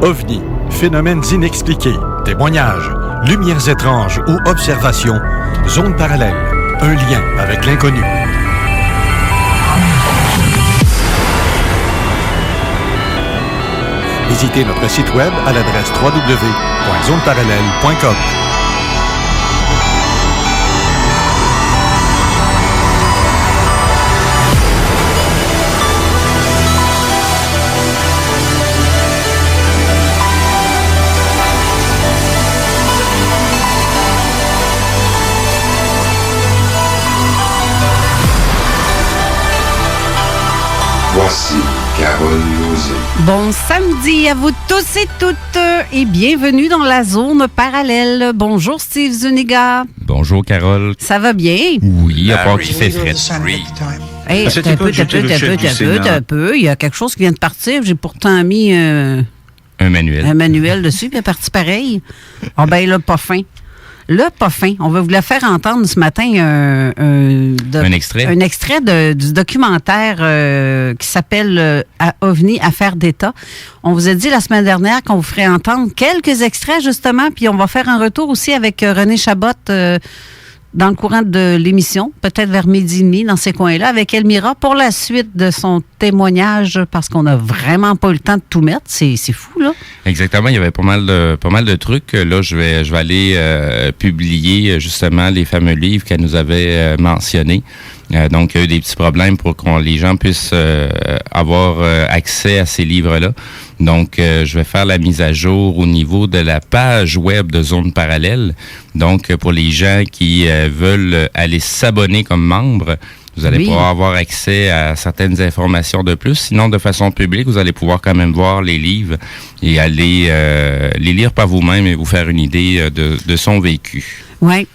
OVNI, phénomènes inexpliqués, témoignages, lumières étranges ou observations, zone parallèle, un lien avec l'inconnu. Visitez notre site web à l'adresse www.zoneparallèle.com. Voici Carole Lauzé. Bon samedi à vous tous et toutes et bienvenue dans la zone parallèle. Bonjour Steve Zuniga. Bonjour Carole. Ça va bien? Oui, à part qu'il fait frais. Hey, un peu. Il y a quelque chose qui vient de partir. J'ai pourtant mis un manuel. Un manuel dessus, puis il est parti pareil. Ah ben là, pas fin. Là, pas fin. On va vous la faire entendre ce matin un extrait. Un extrait du documentaire qui s'appelle OVNI, Affaires d'État. On vous a dit la semaine dernière qu'on vous ferait entendre quelques extraits, justement, puis on va faire un retour aussi avec René Chabot dans le courant de l'émission, peut-être vers midi et demi, dans ces coins-là, avec Elmira, pour la suite de son témoignage, parce qu'on n'a vraiment pas eu le temps de tout mettre. C'est fou, là. Exactement. Il y avait pas mal de trucs. Là, je vais aller publier, justement, les fameux livres qu'elle nous avait mentionnés. Donc, il y a eu des petits problèmes pour que les gens puissent avoir accès à ces livres-là. Donc, je vais faire la mise à jour au niveau de la page web de Zone Parallèle. Donc, pour les gens qui veulent aller s'abonner comme membre, vous allez pouvoir avoir accès à certaines informations de plus. Sinon, de façon publique, vous allez pouvoir quand même voir les livres et aller les lire par vous-même et vous faire une idée de son vécu. Oui.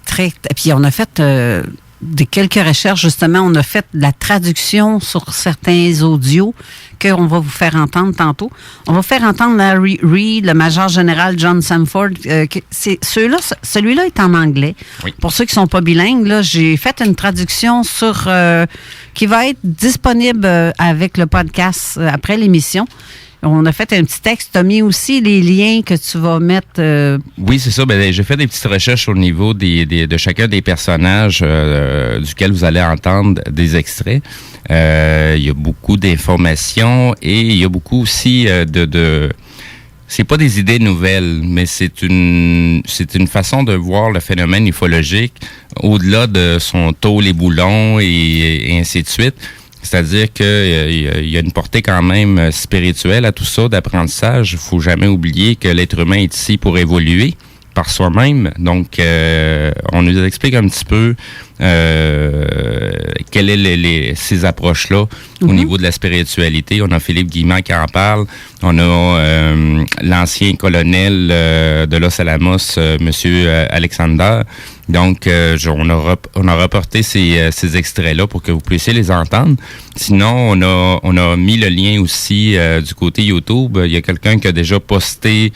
Très. Puis, on a fait quelques recherches, justement. On a fait de la traduction sur certains audios qu'on va vous faire entendre tantôt. On va faire entendre Larry Reid, le major général John Samford. Celui-là est en anglais. Oui. Pour ceux qui sont pas bilingues, là, j'ai fait une traduction qui va être disponible avec le podcast après l'émission. On a fait un petit texte. Tu as mis aussi les liens que tu vas mettre. Oui, c'est ça. J'ai fait des petites recherches au niveau de chacun des personnages duquel vous allez entendre des extraits. Il y a beaucoup d'informations et il y a beaucoup aussi c'est pas des idées nouvelles, mais c'est une façon de voir le phénomène ufologique au-delà de son taux, les boulons et ainsi de suite. C'est-à-dire qu'il y a une portée quand même spirituelle à tout ça, d'apprentissage. Il faut jamais oublier que l'être humain est ici pour évoluer par soi-même. Donc, on nous explique un petit peu quelles est ces approches-là au niveau de la spiritualité. On a Philippe Guillemant qui en parle. On a l'ancien colonel de Los Alamos, Monsieur Alexander. Donc, on a reporté ces extraits-là pour que vous puissiez les entendre. Sinon, on a mis le lien aussi du côté YouTube. Il y a quelqu'un qui a déjà posté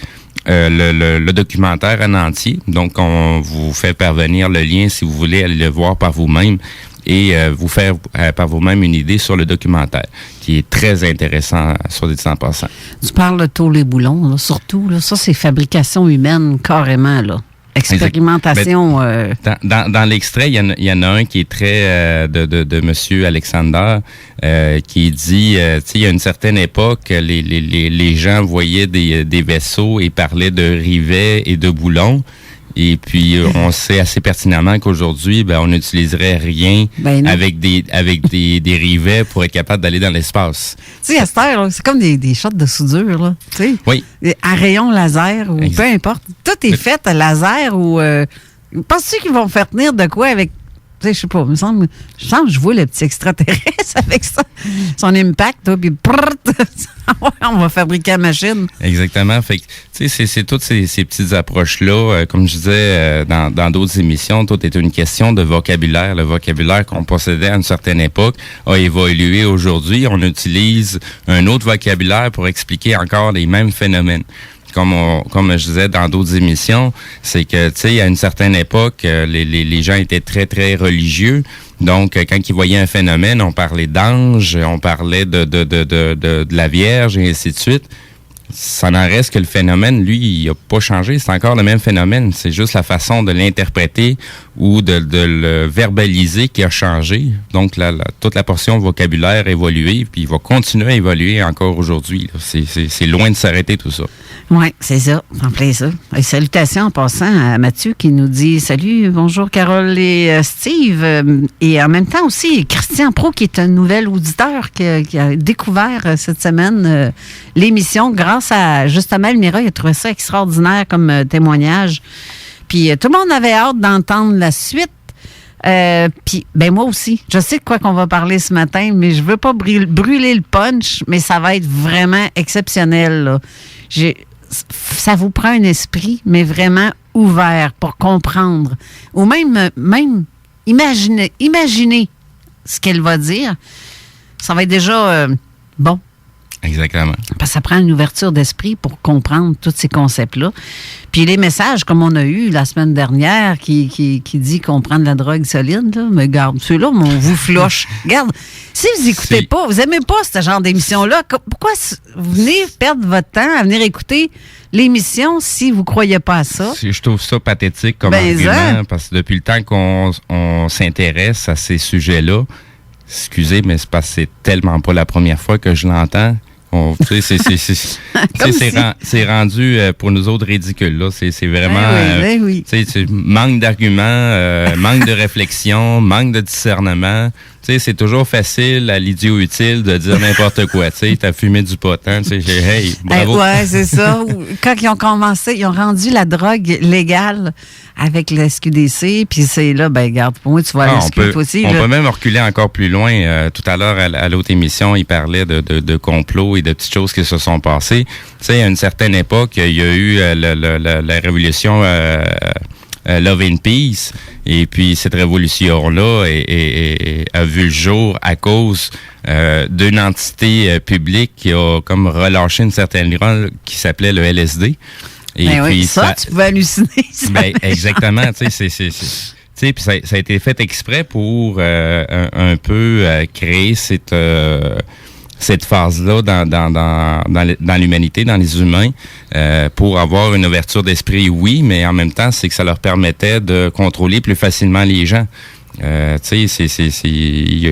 le documentaire en entier. Donc, on vous fait parvenir le lien si vous voulez aller le voir par vous-même et vous faire par vous-même une idée sur le documentaire, qui est très intéressant, soit dit en passant. Tu parles de tous les boulons, là, surtout. Là, ça, c'est fabrication humaine, carrément, là. Expérimentation. Dans l'extrait, il y en a un qui est très de Monsieur Alexander qui dit, il y a une certaine époque, les gens voyaient des vaisseaux et parlaient de rivets et de boulons. Et puis, on sait assez pertinemment qu'aujourd'hui, on n'utiliserait rien avec des rivets pour être capable d'aller dans l'espace. Tu sais, à cette heure, c'est comme des shots de soudure, là. Tu sais? Oui. À rayon laser ou peu importe. Tout est fait à laser ou... penses-tu qu'ils vont faire tenir de quoi avec... Je sais pas, il me semble que je vois le petit extraterrestre avec ça, son impact, puis on va fabriquer la machine. Exactement. Fait que, tu sais, c'est toutes ces petites approches-là. Comme je disais dans d'autres émissions, tout est une question de vocabulaire. Le vocabulaire qu'on possédait à une certaine époque a évolué aujourd'hui. On utilise un autre vocabulaire pour expliquer encore les mêmes phénomènes. Comme je disais dans d'autres émissions, c'est que, tu sais, à une certaine époque, les gens étaient très, très religieux. Donc, quand ils voyaient un phénomène, on parlait d'ange, on parlait de la Vierge, et ainsi de suite. ça n'en reste que le phénomène, lui, il n'a pas changé. C'est encore le même phénomène. C'est juste la façon de l'interpréter ou de le verbaliser qui a changé. Donc, toute la portion vocabulaire a évolué, puis il va continuer à évoluer encore aujourd'hui. C'est loin de s'arrêter, tout ça. Oui, c'est ça, en plein ça. Et salutations en passant à Mathieu qui nous dit « Salut, bonjour Carole et Steve ». Et en même temps aussi, Christian Pro, qui est un nouvel auditeur qui a découvert cette semaine l'émission grâce à justement Elmira. Il a trouvé ça extraordinaire comme témoignage. Puis tout le monde avait hâte d'entendre la suite. Puis, moi aussi. Je sais de quoi qu'on va parler ce matin, mais je veux pas brûler le punch, mais ça va être vraiment exceptionnel, là. Ça vous prend un esprit, mais vraiment ouvert pour comprendre. Ou même imaginer ce qu'elle va dire. Ça va être déjà bon. Exactement. Parce que ça prend une ouverture d'esprit pour comprendre tous ces concepts-là. Puis les messages, comme on a eu la semaine dernière, qui dit qu'on prend de la drogue solide, là, mais regarde, ceux-là, on vous floche. Regarde, si vous n'écoutez pas, vous n'aimez pas ce genre d'émission-là, pourquoi vous venez perdre votre temps à venir écouter l'émission si vous ne croyez pas à ça? Je trouve ça pathétique comme argument, parce que depuis le temps qu'on s'intéresse à ces sujets-là, excusez, mais c'est parce que c'est tellement pas la première fois que je l'entends. C'est rendu pour nous autres ridicule. Là. C'est vraiment manque d'arguments, manque de réflexion, manque de discernement. C'est toujours facile à l'idiot utile de dire n'importe quoi. T'as fumé du pot. Hey, bravo. Ouais, c'est ça. Quand ils ont commencé, ils ont rendu la drogue légale avec la SQDC, puis c'est là, regarde, pour moi, tu vas à la SQ aussi. On peut même reculer encore plus loin. Tout à l'heure, à l'autre émission, il parlait de complots et de petites choses qui se sont passées. À une certaine époque, il y a eu la révolution Love and Peace, et puis cette révolution-là a vu le jour à cause d'une entité publique qui a comme relâché une certaine loi qui s'appelait le LSD. Et puis ça, tu peux halluciner. Exactement, puis ça a été fait exprès pour un peu créer cette phase-là dans l'humanité, dans les humains, pour avoir une ouverture d'esprit, oui, mais en même temps, c'est que ça leur permettait de contrôler plus facilement les gens. Il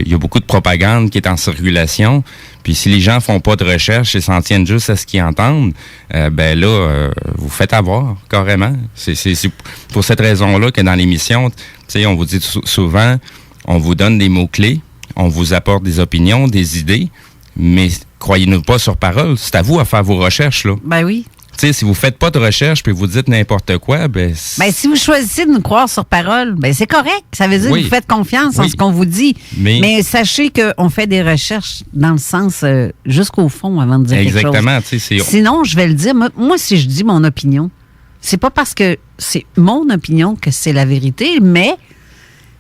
y a beaucoup de propagande qui est en circulation. Puis si les gens font pas de recherche et s'en tiennent juste à ce qu'ils entendent, vous faites avoir carrément. C'est pour cette raison-là que dans l'émission, on vous dit souvent, on vous donne des mots-clés, on vous apporte des opinions, des idées, mais croyez-nous pas sur parole. C'est à vous à faire vos recherches, là. Ben oui. Si vous faites pas de recherche puis vous dites n'importe quoi, si vous choisissez de nous croire sur parole, c'est correct. Ça veut dire que vous faites confiance en ce qu'on vous dit. Mais sachez qu'on fait des recherches dans le sens jusqu'au fond avant de dire exactement, quelque chose. Sinon, je vais le dire. Moi, si je dis mon opinion, c'est pas parce que c'est mon opinion que c'est la vérité, mais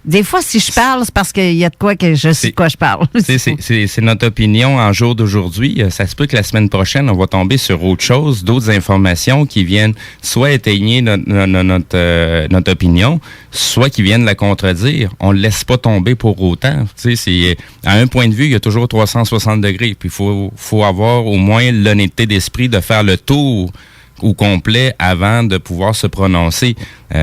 des fois, si je parle, c'est parce qu'il y a de quoi que je sais de quoi je parle. C'est notre opinion en jour d'aujourd'hui. Ça se peut que la semaine prochaine, on va tomber sur autre chose, d'autres informations qui viennent soit étayer notre opinion, soit qui viennent la contredire. On ne laisse pas tomber pour autant. À un point de vue, il y a toujours 360 degrés. Puis il faut avoir au moins l'honnêteté d'esprit de faire le tour au complet avant de pouvoir se prononcer.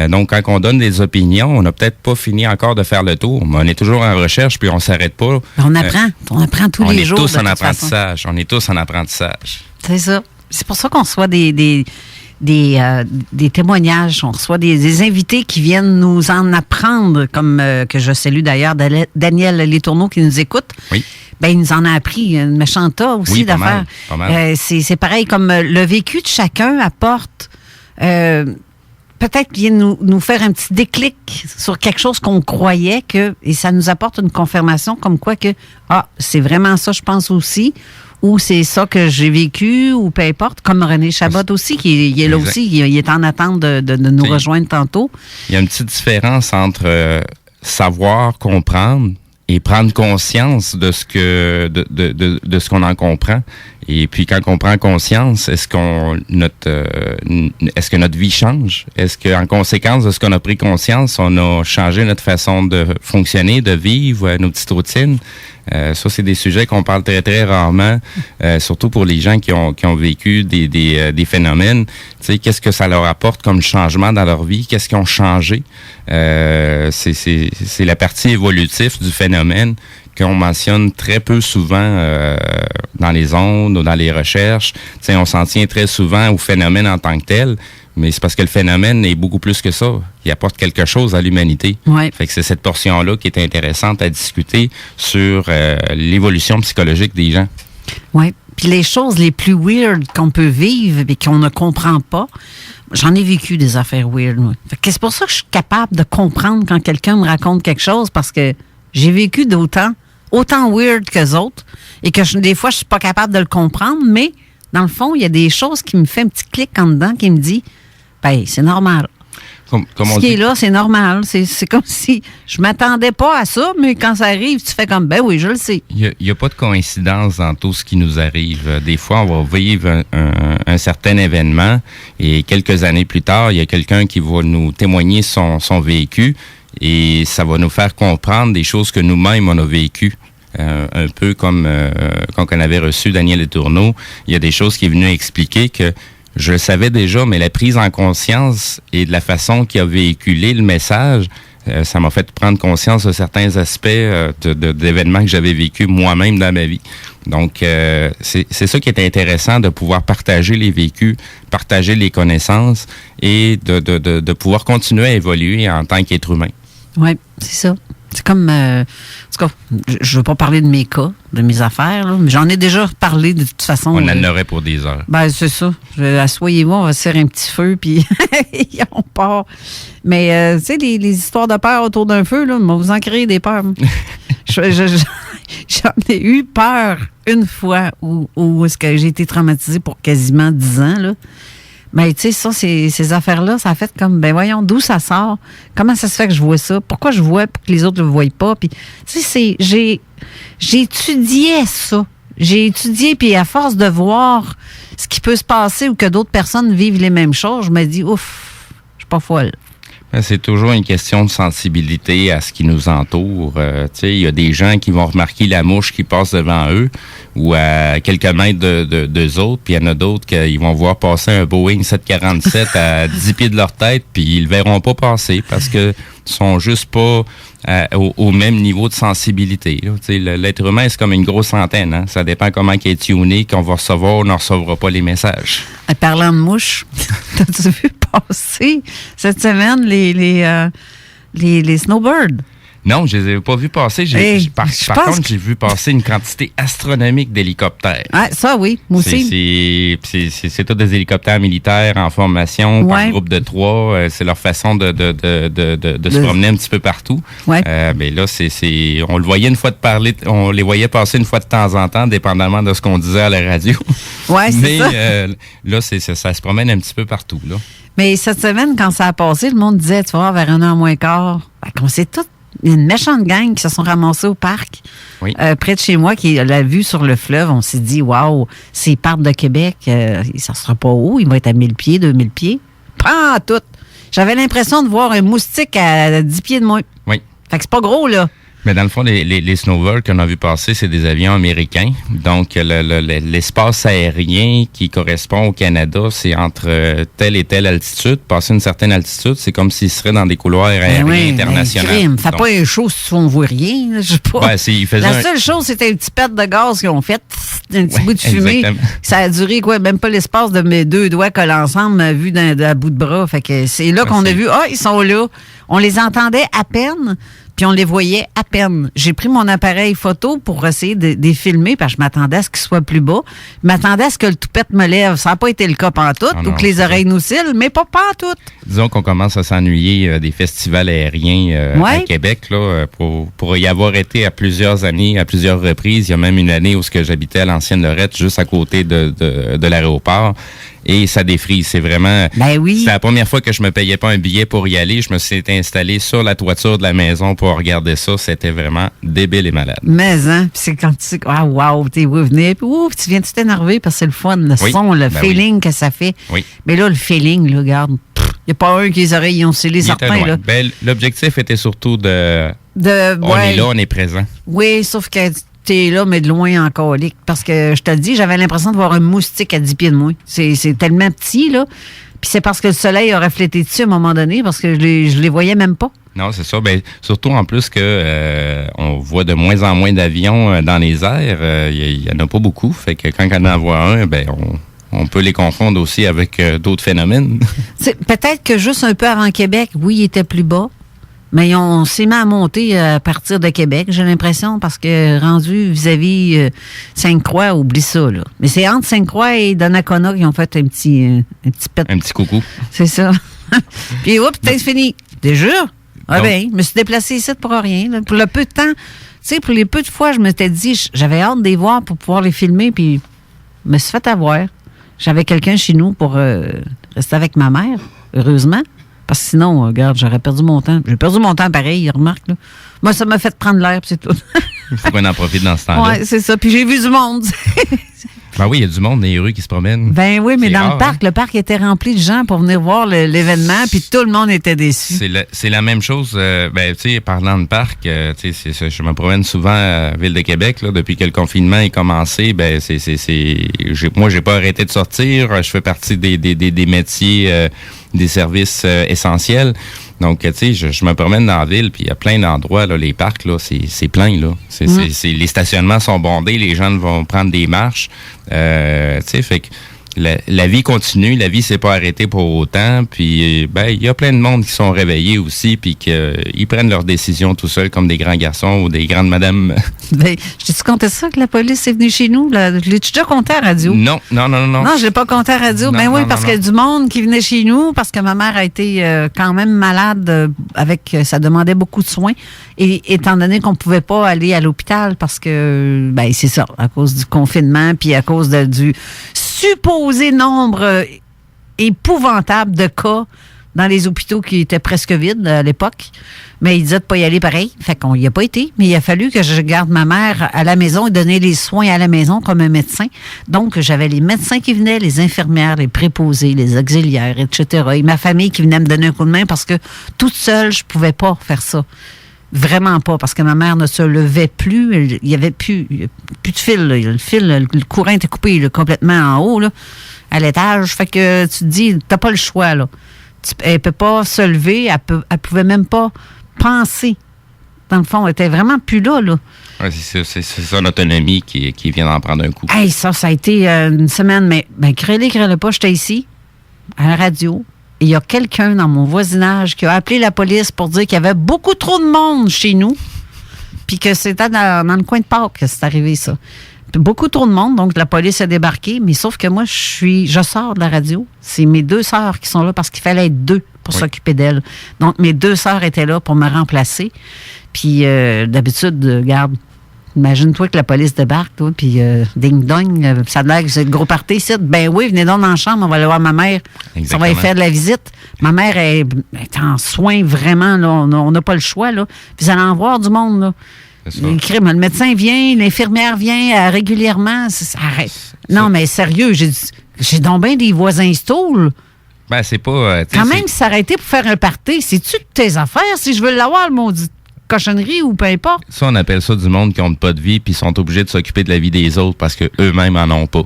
Donc, quand on donne des opinions, on n'a peut-être pas fini encore de faire le tour, mais on est toujours en recherche, puis on s'arrête pas. On apprend tous les jours. On est tous en apprentissage. On est tous en apprentissage. C'est ça. C'est pour ça qu'on reçoit des témoignages, on reçoit des invités qui viennent nous en apprendre, comme que je salue d'ailleurs Daniel Letourneau qui nous écoute. Oui. Il nous en a appris une méchante tas aussi d'affaires. C'est pareil, comme le vécu de chacun apporte peut-être qu'il vient nous faire un petit déclic sur quelque chose qu'on croyait et ça nous apporte une confirmation comme quoi que c'est vraiment ça, je pense aussi, ou c'est ça que j'ai vécu, ou peu importe, comme René Chabot aussi, qui est là aussi, il est en attente de nous rejoindre tantôt. Il y a une petite différence entre savoir, comprendre, et prendre conscience de ce qu'on en comprend. Et puis quand on prend conscience, est-ce que notre vie change? Est-ce qu'en conséquence de ce qu'on a pris conscience, on a changé notre façon de fonctionner, de vivre, nos petites routines? Ça, c'est des sujets qu'on parle très, très rarement, surtout pour les gens qui ont vécu des phénomènes. Tu sais, qu'est-ce que ça leur apporte comme changement dans leur vie? Qu'est-ce qu'ils ont changé? C'est la partie évolutive du phénomène qu'on mentionne très peu souvent dans les ondes ou dans les recherches. Tu sais, on s'en tient très souvent au phénomène en tant que tel, mais c'est parce que le phénomène est beaucoup plus que ça. Il apporte quelque chose à l'humanité. Ouais. Fait que c'est cette portion-là qui est intéressante à discuter sur l'évolution psychologique des gens. Oui. Puis les choses les plus weird qu'on peut vivre et qu'on ne comprend pas, j'en ai vécu des affaires weird, moi. Fait que c'est pour ça que je suis capable de comprendre quand quelqu'un me raconte quelque chose, parce que j'ai vécu autant weird qu'eux autres, et que des fois, je suis pas capable de le comprendre, mais dans le fond, il y a des choses qui me font un petit clic en dedans qui me dit, ben, c'est normal. Comme Ce qui est là, c'est normal. C'est comme si je m'attendais pas à ça, mais quand ça arrive, tu fais comme, ben oui, je le sais. Il n'y a pas de coïncidence dans tout ce qui nous arrive. Des fois, on va vivre un certain événement et quelques années plus tard, il y a quelqu'un qui va nous témoigner son vécu et ça va nous faire comprendre des choses que nous-mêmes, on a vécues. Un peu comme quand on avait reçu Daniel Letourneau, il y a des choses qui est venu expliquer que je le savais déjà, mais la prise en conscience et de la façon qu'il a véhiculé le message, ça m'a fait prendre conscience de certains aspects d'événements que j'avais vécu moi-même dans ma vie. Donc, c'est ça qui est intéressant, de pouvoir partager les vécus, partager les connaissances et de pouvoir continuer à évoluer en tant qu'être humain. Oui, c'est ça. C'est comme, en tout cas, je veux pas parler de mes cas, de mes affaires, là, mais j'en ai déjà parlé de toute façon. On en aurait pour des heures. Ben, c'est ça. Assoyez-vous, on va se faire un petit feu, puis on part. Mais, tu sais, les histoires de peur autour d'un feu, là, on va vous en créer des peurs. J'en ai eu peur une fois où est-ce que j'ai été traumatisée pour quasiment 10 ans, là. Mais tu sais, ça, ces affaires-là, ça a fait comme, ben voyons, d'où ça sort? Comment ça se fait que je vois ça? Pourquoi je vois pour que les autres ne le voient pas? Puis, tu sais, j'ai étudié ça. J'ai étudié, puis à force de voir ce qui peut se passer ou que d'autres personnes vivent les mêmes choses, je me dis, ouf, je suis pas folle. C'est toujours une question de sensibilité à ce qui nous entoure. Tu sais, il y a des gens qui vont remarquer la mouche qui passe devant eux ou à quelques mètres d'eux autres, puis il y en a d'autres qui vont voir passer un Boeing 747 à 10 pieds de leur tête, puis ils le verront pas passer parce que sont juste pas au même niveau de sensibilité. Tu sais, l'être humain, c'est comme une grosse antenne. Hein? Ça dépend comment il est tuné, qu'on va recevoir ou on ne recevra pas les messages. Parlant de mouches, t'as-tu vu passer cette semaine les snowbirds? Non, je les ai pas vus passer. Par contre, j'ai vu passer une quantité astronomique d'hélicoptères. Ah, ça, oui, moi aussi. C'est tous des hélicoptères militaires en formation, par groupe de 3. C'est leur façon de se promener un petit peu partout. Ouais. Mais là, on le voyait on les voyait passer une fois de temps en temps, dépendamment de ce qu'on disait à la radio. Ouais, c'est ça. Mais là, ça se promène un petit peu partout, là. Mais cette semaine, quand ça a passé, le monde disait, tu vas voir, vers 1h moins quart, qu'on s'est tous. Il y a une méchante gang qui se sont ramassés au parc, près de chez moi, qui a la vue sur le fleuve. On s'est dit, waouh, ces parcs de Québec, ça sera pas haut, il va être à 1000 pieds, 2000 pieds. Pas tout. J'avais l'impression de voir un moustique à 10 pieds de moi. Oui. Fait que c'est pas gros, là. Mais dans le fond, les snowbirds qu'on a vu passer, c'est des avions américains. Donc, l'espace aérien qui correspond au Canada, c'est entre telle et telle altitude. Passer une certaine altitude, c'est comme s'il serait dans des couloirs aériens internationaux. Fait pas un show si on voit rien. Je sais pas. Ouais, la seule chose, c'était une petite perte de gaz qu'ils ont fait. Un petit bout de fumée. Exactement. Ça a duré, même pas l'espace de mes 2 doigts collés ensemble, vu d'un bout de bras. Fait que c'est là qu'on a vu, ils sont là. On les entendait à peine. Puis on les voyait à peine. J'ai pris mon appareil photo pour essayer de les filmer, parce que je m'attendais à ce qu'ils soient plus bas. Je m'attendais à ce que le toupette me lève. Ça n'a pas été le cas pantoute, ou que les oreilles nous cillent, mais pas pantoute. Disons qu'on commence à s'ennuyer des festivals aériens à Québec. Là, pour y avoir été à plusieurs années, à plusieurs reprises. Il y a même une année où j'habitais à l'ancienne Lorette, juste à côté de l'aéroport. Et ça défrise. C'est vraiment... Ben oui. C'est la première fois que je me payais pas un billet pour y aller. Je me suis installé sur la toiture de la maison pour regarder ça. C'était vraiment débile et malade. Mais, hein, puis c'est quand tu sais, t'es venir, puis tu viens de t'énerver parce que c'est le fun, le son, le feeling que ça fait. Oui. Mais là, le feeling, là, regarde, il n'y a pas un qui les oreilles ont scellé certains, là. Ben, l'objectif était surtout on est là, on est présent. Oui, sauf que t'es là, mais de loin en colique. Parce que, je te le dis, j'avais l'impression de voir un moustique à 10 pieds de moi. C'est tellement petit, là. Puis c'est parce que le soleil a reflété dessus à un moment donné, parce que je les voyais même pas. Non, c'est ça. Ben, surtout en plus que on voit de moins en moins d'avions dans les airs. Il y en a pas beaucoup. Fait que quand on en voit un, ben on peut les confondre aussi avec d'autres phénomènes. Peut-être que juste un peu avant Québec, oui, il était plus bas. Mais on s'est mis à monter à partir de Québec, j'ai l'impression, parce que rendu vis-à-vis Sainte-Croix, oublie ça, là. Mais c'est entre Sainte-Croix et Donnacona qui ont fait un petit pet. Un petit coucou. C'est ça. Puis, oups, peut-être fini. Déjà? Ah ben, je me suis déplacée ici pour rien. Là. Pour le peu de temps, tu sais, pour les peu de fois, je m'étais dit, j'avais hâte de les voir pour pouvoir les filmer, puis je me suis fait avoir. J'avais quelqu'un chez nous pour rester avec ma mère, heureusement. Parce que sinon, regarde, j'aurais perdu mon temps. J'ai perdu mon temps pareil, remarque. Là. Moi, ça m'a fait prendre l'air, puis c'est tout. Il faut qu'on en profite dans ce temps-là. Oui, c'est ça. Puis j'ai vu du monde. Ben oui, il y a du monde dans les rues qui se promènent. Ben oui, mais c'est dans rare, le parc, hein? le parc était rempli de gens pour venir voir l'événement, puis tout le monde était déçu. C'est la même chose. Ben, tu sais, parlant de parc, tu sais, je me promène souvent à Ville de Québec, là, depuis que le confinement est commencé. Ben, moi, j'ai pas arrêté de sortir. Je fais partie des métiers, des services essentiels. Donc, tu sais, je me promène dans la ville, puis il y a plein d'endroits, là, les parcs, là, c'est plein, là. Les stationnements sont bondés, les gens vont prendre des marches. Tu sais, fait que la vie continue, la vie s'est pas arrêtée pour autant, puis ben il y a plein de monde qui sont réveillés aussi, puis qu'ils prennent leurs décisions tout seuls comme des grands garçons ou des grandes madames. Ben, je t'ai-tu compté ça que la police est venue chez nous? L'as-tu déjà compté à la radio? Non. Non, je l'ai pas compté à la radio. Non, Ben oui, non, parce non, qu'il y a du monde qui venait chez nous, parce que ma mère a été quand même malade ça demandait beaucoup de soins. Et étant donné qu'on pouvait pas aller à l'hôpital parce que, ben c'est ça, à cause du confinement, puis à cause du supposé nombre épouvantable de cas dans les hôpitaux qui étaient presque vides à l'époque. Mais il disait de pas y aller pareil. Fait qu'on y a pas été. Mais il a fallu que je garde ma mère à la maison et donner les soins à la maison comme un médecin. Donc, j'avais les médecins qui venaient, les infirmières, les préposés, les auxiliaires, etc. Et ma famille qui venait me donner un coup de main parce que toute seule, je pouvais pas faire ça. Vraiment pas, parce que ma mère ne se levait plus. Il y avait plus de fil. Là. Le courant était coupé là, complètement en haut, là, à l'étage. Fait que tu te dis, t'as pas le choix, là. Elle peut pas se lever, elle pouvait même pas penser. Dans le fond, elle était vraiment plus là, là. Ouais, c'est son autonomie qui vient d'en prendre un coup. Hey, ça a été une semaine, mais crée-le pas, j'étais ici, à la radio. Il y a quelqu'un dans mon voisinage qui a appelé la police pour dire qu'il y avait beaucoup trop de monde chez nous, puis que c'était dans le coin de Pâques que c'est arrivé, ça. Puis beaucoup trop de monde, donc la police a débarqué, mais sauf que moi, je sors de la radio. C'est mes 2 sœurs qui sont là parce qu'il fallait être 2 pour s'occuper d'elles. Donc, mes 2 sœurs étaient là pour me remplacer. Puis, d'habitude, regarde, imagine-toi que la police débarque, toi, puis ding-dong, ça a l'air que c'est le gros party ici. Ben oui, venez donc dans la chambre, on va aller voir ma mère. Exactement. Ça va y faire de la visite. Ma mère est en soins vraiment, là, on n'a pas le choix, là. Puis, vous allez en voir du monde, là. Le médecin vient, l'infirmière vient régulièrement. Ça arrête. Non, mais sérieux, j'ai donc bien des voisins stools. Ben, c'est pas... Quand même, s'arrêter pour faire un party, c'est-tu de tes affaires? Si je veux l'avoir, le maudit cochonnerie ou peu importe. Ça, on appelle ça du monde qui n'a pas de vie puis sont obligés de s'occuper de la vie des autres parce qu'eux-mêmes en ont pas.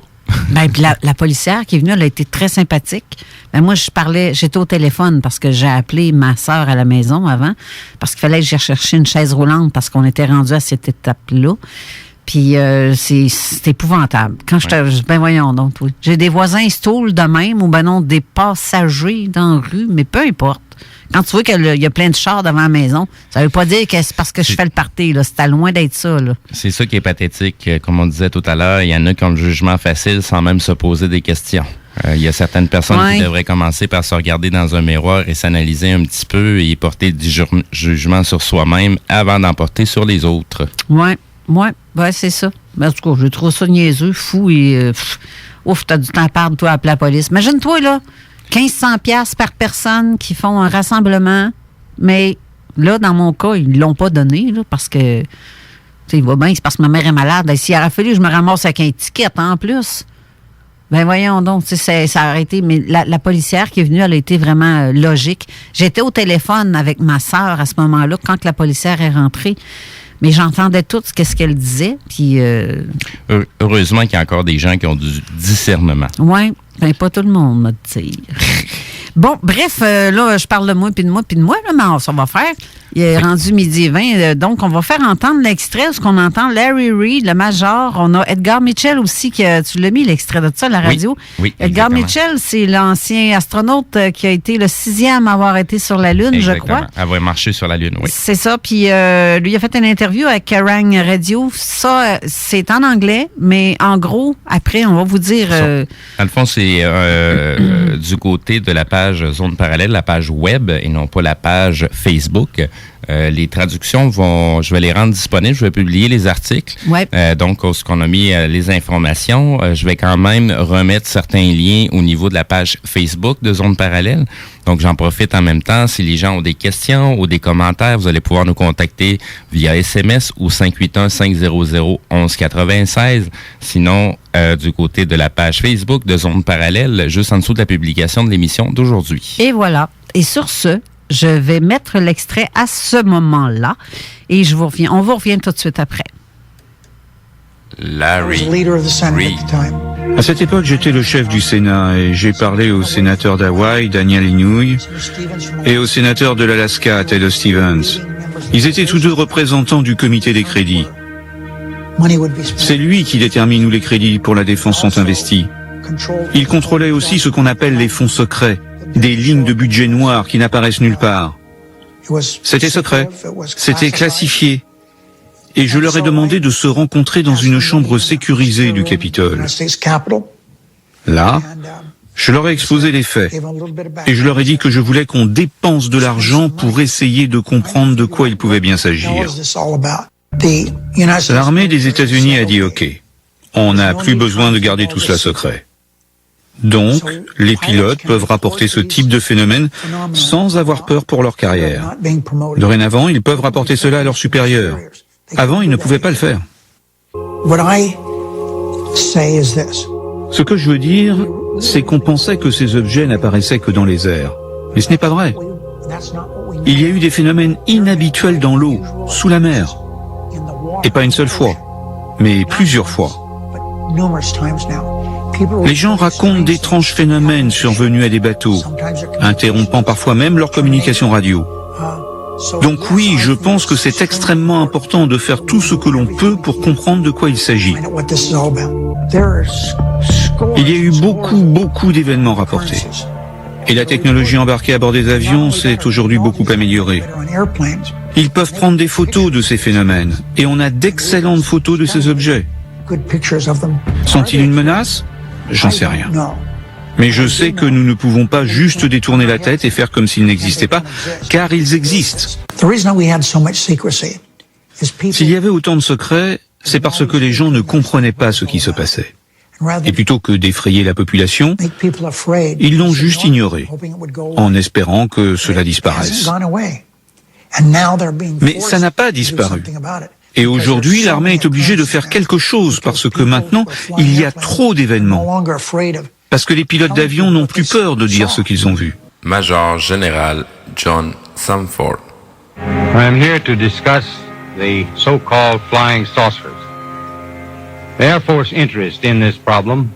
Ben, puis la policière qui est venue, elle a été très sympathique. Ben, moi, j'étais au téléphone parce que j'ai appelé ma sœur à la maison avant parce qu'il fallait que j'aille chercher une chaise roulante parce qu'on était rendu à cette étape-là. Puis c'est épouvantable. Quand ben voyons donc, oui. J'ai des voisins stools de même ou ben non, des passagers dans la rue, mais peu importe. Quand tu vois qu'il y a plein de chars devant la maison, ça veut pas dire que c'est parce que je fais le party, là. C'était loin d'être ça, là. C'est ça qui est pathétique. Comme on disait tout à l'heure, il y en a qui ont le jugement facile sans même se poser des questions. Il y a certaines personnes qui devraient commencer par se regarder dans un miroir et s'analyser un petit peu et porter du jugement sur soi-même avant d'en porter sur les autres. Ouais, c'est ça. Ben, en tout cas, je trouve ça niaiseux, fou et... ouf, t'as du temps à perdre, toi, à appeler la police. Imagine-toi, là, 1500 $ par personne qui font un rassemblement, mais là, dans mon cas, ils ne l'ont pas donné, là, parce que, tu sais, il va bien, c'est parce que ma mère est malade. Ben, s'il aurait fallu que je me ramasse avec un ticket en plus, ben voyons donc, tu sais, ça a arrêté. Mais la policière qui est venue, elle a été vraiment logique. J'étais au téléphone avec ma sœur à ce moment-là, quand la policière est rentrée. Mais j'entendais tout ce qu'elle disait. Puis, Heureusement qu'il y a encore des gens qui ont du discernement. oui, ben, pas tout le monde, m'a dit. Bon, bref, là, je parle de moi, puis de moi, là, mais ça va faire. Il est rendu 12h20, donc on va faire entendre l'extrait où on entend Larry Reid, le major. On a Edgar Mitchell aussi, tu l'as mis, l'extrait de ça, la radio. Oui, Edgar exactement. Mitchell, c'est l'ancien astronaute qui a été le 6e à avoir été sur la Lune, Exactement. je crois. Avoir marché sur la Lune, oui. C'est ça, puis lui a fait une interview avec Kerrang Radio. Ça, c'est en anglais, mais en gros, après, on va vous dire... Dans le fond, c'est du côté de la page Zone Parallèle, la page web, et non pas la page Facebook. Les traductions je vais les rendre disponibles, je vais publier les articles. Ouais. Donc, ce qu'on a mis les informations, je vais quand même remettre certains liens au niveau de la page Facebook de Zone Parallèle. Donc, j'en profite en même temps. Si les gens ont des questions ou des commentaires, vous allez pouvoir nous contacter via SMS ou 581-500-1196. Sinon, du côté de la page Facebook de Zone Parallèle, juste en dessous de la publication de l'émission d'aujourd'hui. Et voilà. Et sur ce, je vais mettre l'extrait à ce moment-là et je vous reviens. On vous revient tout de suite après. Larry Reid. À cette époque, j'étais le chef du Sénat et j'ai parlé au sénateur d'Hawaï, Daniel Inouye, et au sénateur de l'Alaska, Ted Stevens. Ils étaient tous deux représentants du comité des crédits. C'est lui qui détermine où les crédits pour la défense sont investis. Il contrôlait aussi ce qu'on appelle les fonds secrets, des lignes de budget noirs qui n'apparaissent nulle part. C'était secret, c'était classifié. Et je leur ai demandé de se rencontrer dans une chambre sécurisée du Capitole. Là, je leur ai exposé les faits. Et je leur ai dit que je voulais qu'on dépense de l'argent pour essayer de comprendre de quoi il pouvait bien s'agir. L'armée des États-Unis a dit OK. On n'a plus besoin de garder tout cela secret. Donc, les pilotes peuvent rapporter ce type de phénomène sans avoir peur pour leur carrière. Dorénavant, ils peuvent rapporter cela à leurs supérieurs. Avant, ils ne pouvaient pas le faire. Ce que je veux dire, c'est qu'on pensait que ces objets n'apparaissaient que dans les airs. Mais ce n'est pas vrai. Il y a eu des phénomènes inhabituels dans l'eau, sous la mer. Et pas une seule fois, mais plusieurs fois. Les gens racontent d'étranges phénomènes survenus à des bateaux, interrompant parfois même leur communication radio. Donc oui, je pense que c'est extrêmement important de faire tout ce que l'on peut pour comprendre de quoi il s'agit. Il y a eu beaucoup d'événements rapportés. Et la technologie embarquée à bord des avions s'est aujourd'hui beaucoup améliorée. Ils peuvent prendre des photos de ces phénomènes, et on a d'excellentes photos de ces objets. Sont-ils une menace ? J'en sais rien. Mais je sais que nous ne pouvons pas juste détourner la tête et faire comme s'ils n'existaient pas, car ils existent. S'il y avait autant de secrets, c'est parce que les gens ne comprenaient pas ce qui se passait. Et plutôt que d'effrayer la population, ils l'ont juste ignoré, en espérant que cela disparaisse. Mais ça n'a pas disparu. Et aujourd'hui, l'armée est obligée de faire quelque chose parce que maintenant, il y a trop d'événements. Parce que les pilotes d'avion n'ont plus peur de dire ce qu'ils ont vu. Major Général John Samford. I am here to discuss the so-called flying saucers. The Air Force interest in this problem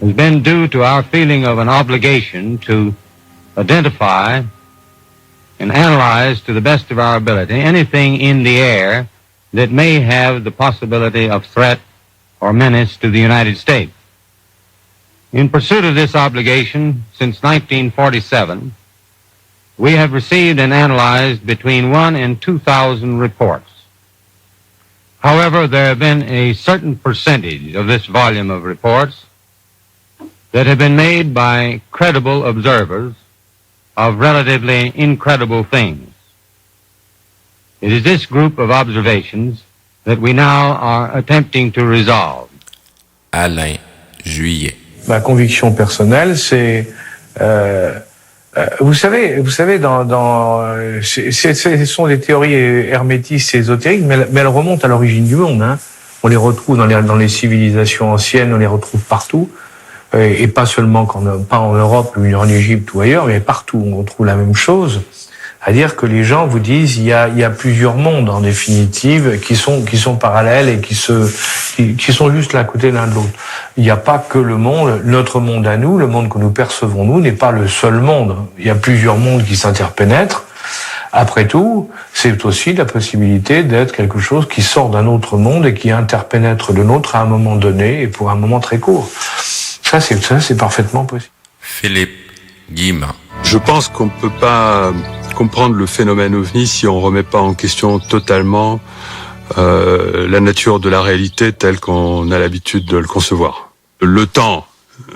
has been due to our feeling of an obligation to identify and analyze to the best of our ability anything in the air that may have the possibility of threat or menace to the United States. In pursuit of this obligation, since 1947, we have received and analyzed between 1,000 and 2,000 reports. However, there have been a certain percentage of this volume of reports that have been made by credible observers of relatively incredible things. It is this group of observations that we now are attempting to resolve. Alain Juillet. Ma conviction personnelle, c'est, vous savez, ce sont des théories hermétistes et ésotériques, mais elles remontent à l'origine du monde. Hein. On les retrouve dans les civilisations anciennes, on les retrouve partout, et pas seulement pas en Europe ou en Égypte ou ailleurs, mais partout on retrouve la même chose. à dire que les gens vous disent il y a plusieurs mondes en définitive qui sont parallèles et qui sont juste l'un à côté l'un de l'autre. Il n'y a pas que notre monde à nous, le monde que nous percevons nous n'est pas le seul monde. Il y a plusieurs mondes qui s'interpénètrent. Après tout, c'est aussi la possibilité d'être quelque chose qui sort d'un autre monde et qui interpénètre le nôtre à un moment donné et pour un moment très court. Ça, c'est parfaitement possible. Philippe Guillemin. Je pense qu'on ne peut pas comprendre le phénomène OVNI si on ne remet pas en question totalement la nature de la réalité telle qu'on a l'habitude de le concevoir. Le temps,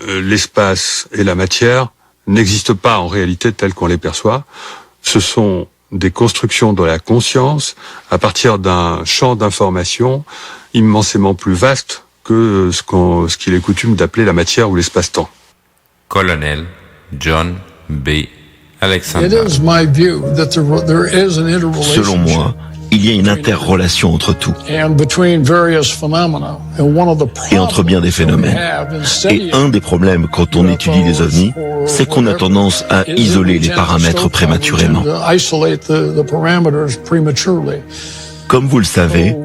l'espace et la matière n'existent pas en réalité telles qu'on les perçoit. Ce sont des constructions de la conscience à partir d'un champ d'information immensément plus vaste que ce qu'il est coutume d'appeler la matière ou l'espace-temps. Colonel John B. Alexander. Selon moi, il y a une interrelation entre tout et entre bien des phénomènes. Et un des problèmes quand on étudie les ovnis, c'est qu'on a tendance à isoler les paramètres prématurément. Comme vous le savez,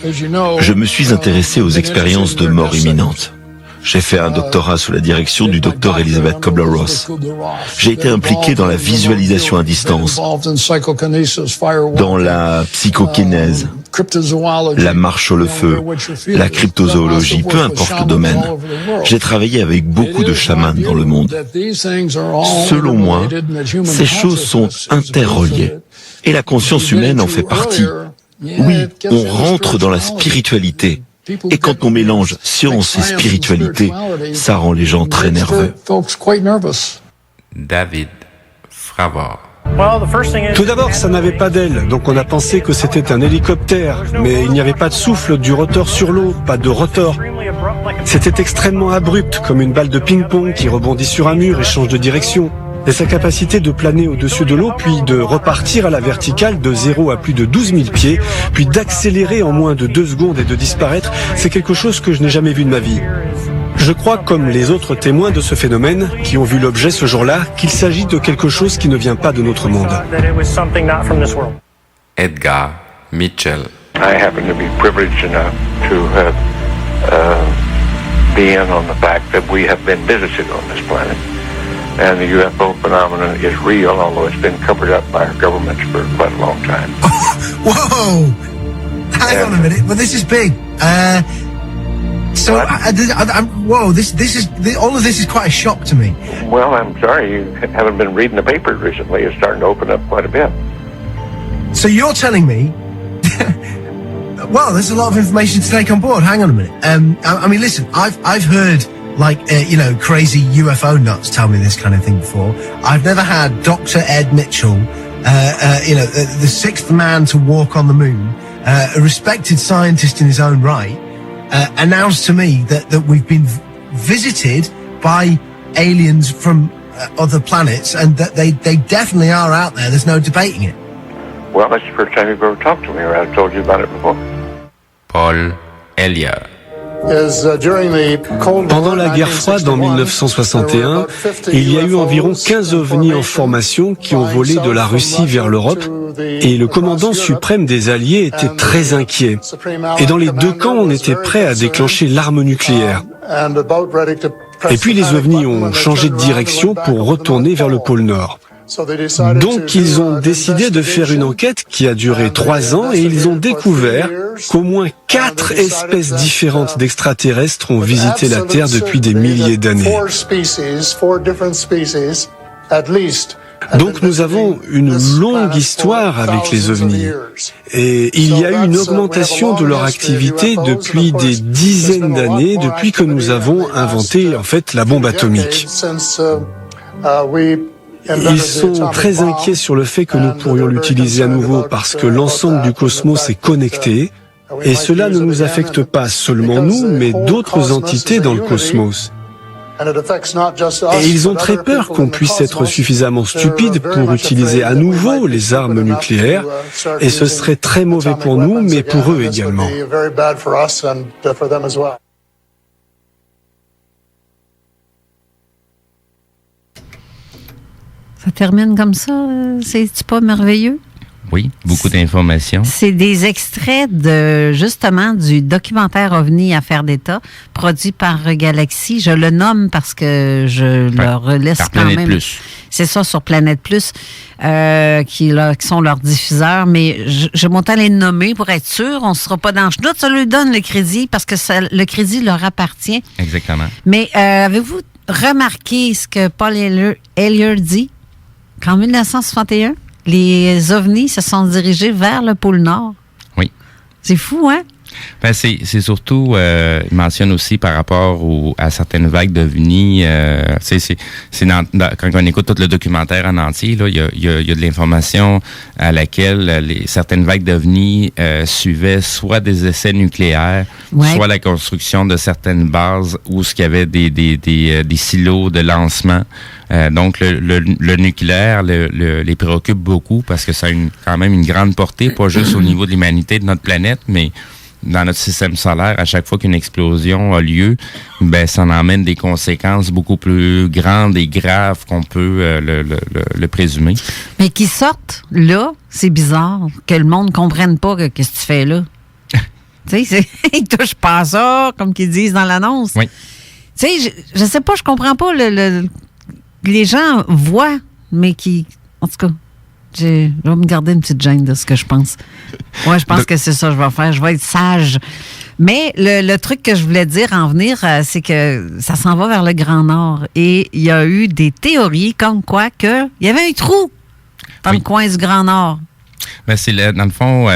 je me suis intéressé aux expériences de mort imminente. J'ai fait un doctorat sous la direction du docteur Elizabeth Kubler-Ross. J'ai été impliqué dans la visualisation à distance, dans la psychokinèse, la marche au feu, la cryptozoologie, peu importe le domaine. J'ai travaillé avec beaucoup de chamans dans le monde. Selon moi, ces choses sont interreliées et la conscience humaine en fait partie. Oui, on rentre dans la spiritualité. Et quand on mélange science et spiritualité, ça rend les gens très nerveux. David Fravard. Tout d'abord, ça n'avait pas d'aile, donc on a pensé que c'était un hélicoptère, mais il n'y avait pas de souffle, du rotor sur l'eau, pas de rotor. C'était extrêmement abrupt, comme une balle de ping-pong qui rebondit sur un mur et change de direction. Et sa capacité de planer au-dessus de l'eau, puis de repartir à la verticale de 0 à plus de 12 000 pieds, puis d'accélérer en moins de 2 secondes et de disparaître, c'est quelque chose que je n'ai jamais vu de ma vie. Je crois, comme les autres témoins de ce phénomène, qui ont vu l'objet ce jour-là, qu'il s'agit de quelque chose qui ne vient pas de notre monde. Edgar Mitchell. I happen to be privileged enough to be in on the fact that we have been visited on this planet. And the UFO phenomenon is real, although it's been covered up by our governments for quite a long time. Whoa! Hang on a minute. Well, this is big. Whoa! This is all of this is quite a shock to me. Well, I'm sorry you haven't been reading the papers recently. It's starting to open up quite a bit. So you're telling me? Well, there's a lot of information to take on board. Hang on a minute. I mean, listen. I've heard. Crazy UFO nuts tell me this kind of thing before. I've never had Dr. Ed Mitchell, the sixth man to walk on the moon, a respected scientist in his own right, announce to me that we've been visited by aliens from other planets and that they definitely are out there. There's no debating it. Well, that's the first time you've ever talked to me, or I've told you about it before. Paul Elia. Pendant la guerre froide en 1961, il y a eu environ 15 ovnis en formation qui ont volé de la Russie vers l'Europe et le commandant suprême des Alliés était très inquiet. Et dans les deux camps, on était prêt à déclencher l'arme nucléaire. Et puis les ovnis ont changé de direction pour retourner vers le pôle Nord. Donc ils ont décidé de faire une enquête qui a duré 3 ans et ils ont découvert qu'au moins 4 espèces différentes d'extraterrestres ont visité la Terre depuis des milliers d'années. Donc nous avons une longue histoire avec les ovnis et il y a eu une augmentation de leur activité depuis des dizaines d'années, depuis que nous avons inventé en fait la bombe atomique. Ils sont très inquiets sur le fait que nous pourrions l'utiliser à nouveau parce que l'ensemble du cosmos est connecté et cela ne nous affecte pas seulement nous, mais d'autres entités dans le cosmos. Et ils ont très peur qu'on puisse être suffisamment stupide pour utiliser à nouveau les armes nucléaires et ce serait très mauvais pour nous, mais pour eux également. Ça termine comme ça. C'est-tu pas merveilleux? Oui, beaucoup d'informations. C'est des extraits justement du documentaire OVNI Affaires d'État, produit par Galaxy. Je le nomme parce que je leur laisse par quand Planète même. Plus. C'est ça, sur Planète Plus, qui sont leurs diffuseurs. Mais je monte à les nommer pour être sûr. On ne sera pas dans le chenoute. Ça lui donne le crédit parce que le crédit leur appartient. Exactement. Mais avez-vous remarqué ce que Paul Hellyer dit? Qu'en 1961, les ovnis se sont dirigés vers le pôle Nord. Oui. C'est fou, hein? Ben c'est surtout, il mentionne aussi par rapport à certaines vagues d'ovnis, quand on écoute tout le documentaire en entier, là, il y a de l'information à laquelle certaines vagues d'ovnis suivaient soit des essais nucléaires, soit la construction de certaines bases où il y avait des silos de lancement. Donc, le nucléaire les préoccupe beaucoup parce que ça a quand même une grande portée, pas juste au niveau de l'humanité de notre planète, mais dans notre système solaire, à chaque fois qu'une explosion a lieu, ben ça en emmène des conséquences beaucoup plus grandes et graves qu'on peut le présumer. Mais qui sortent là, c'est bizarre que le monde ne comprenne pas qu'est-ce que tu fais là. Tu sais, ils touchent pas à ça, comme qu'ils disent dans l'annonce. Oui. Tu sais, je sais pas, je comprends pas les gens voient, mais qui, en tout cas. Je vais me garder une petite gêne de ce que je pense. Ouais, je pense que c'est ça que je vais faire. Je vais être sage. Mais le truc que je voulais dire en venir, c'est que ça s'en va vers le Grand Nord. Et il y a eu des théories comme quoi il y avait un trou dans le coin du Grand Nord. Ben c'est dans le fond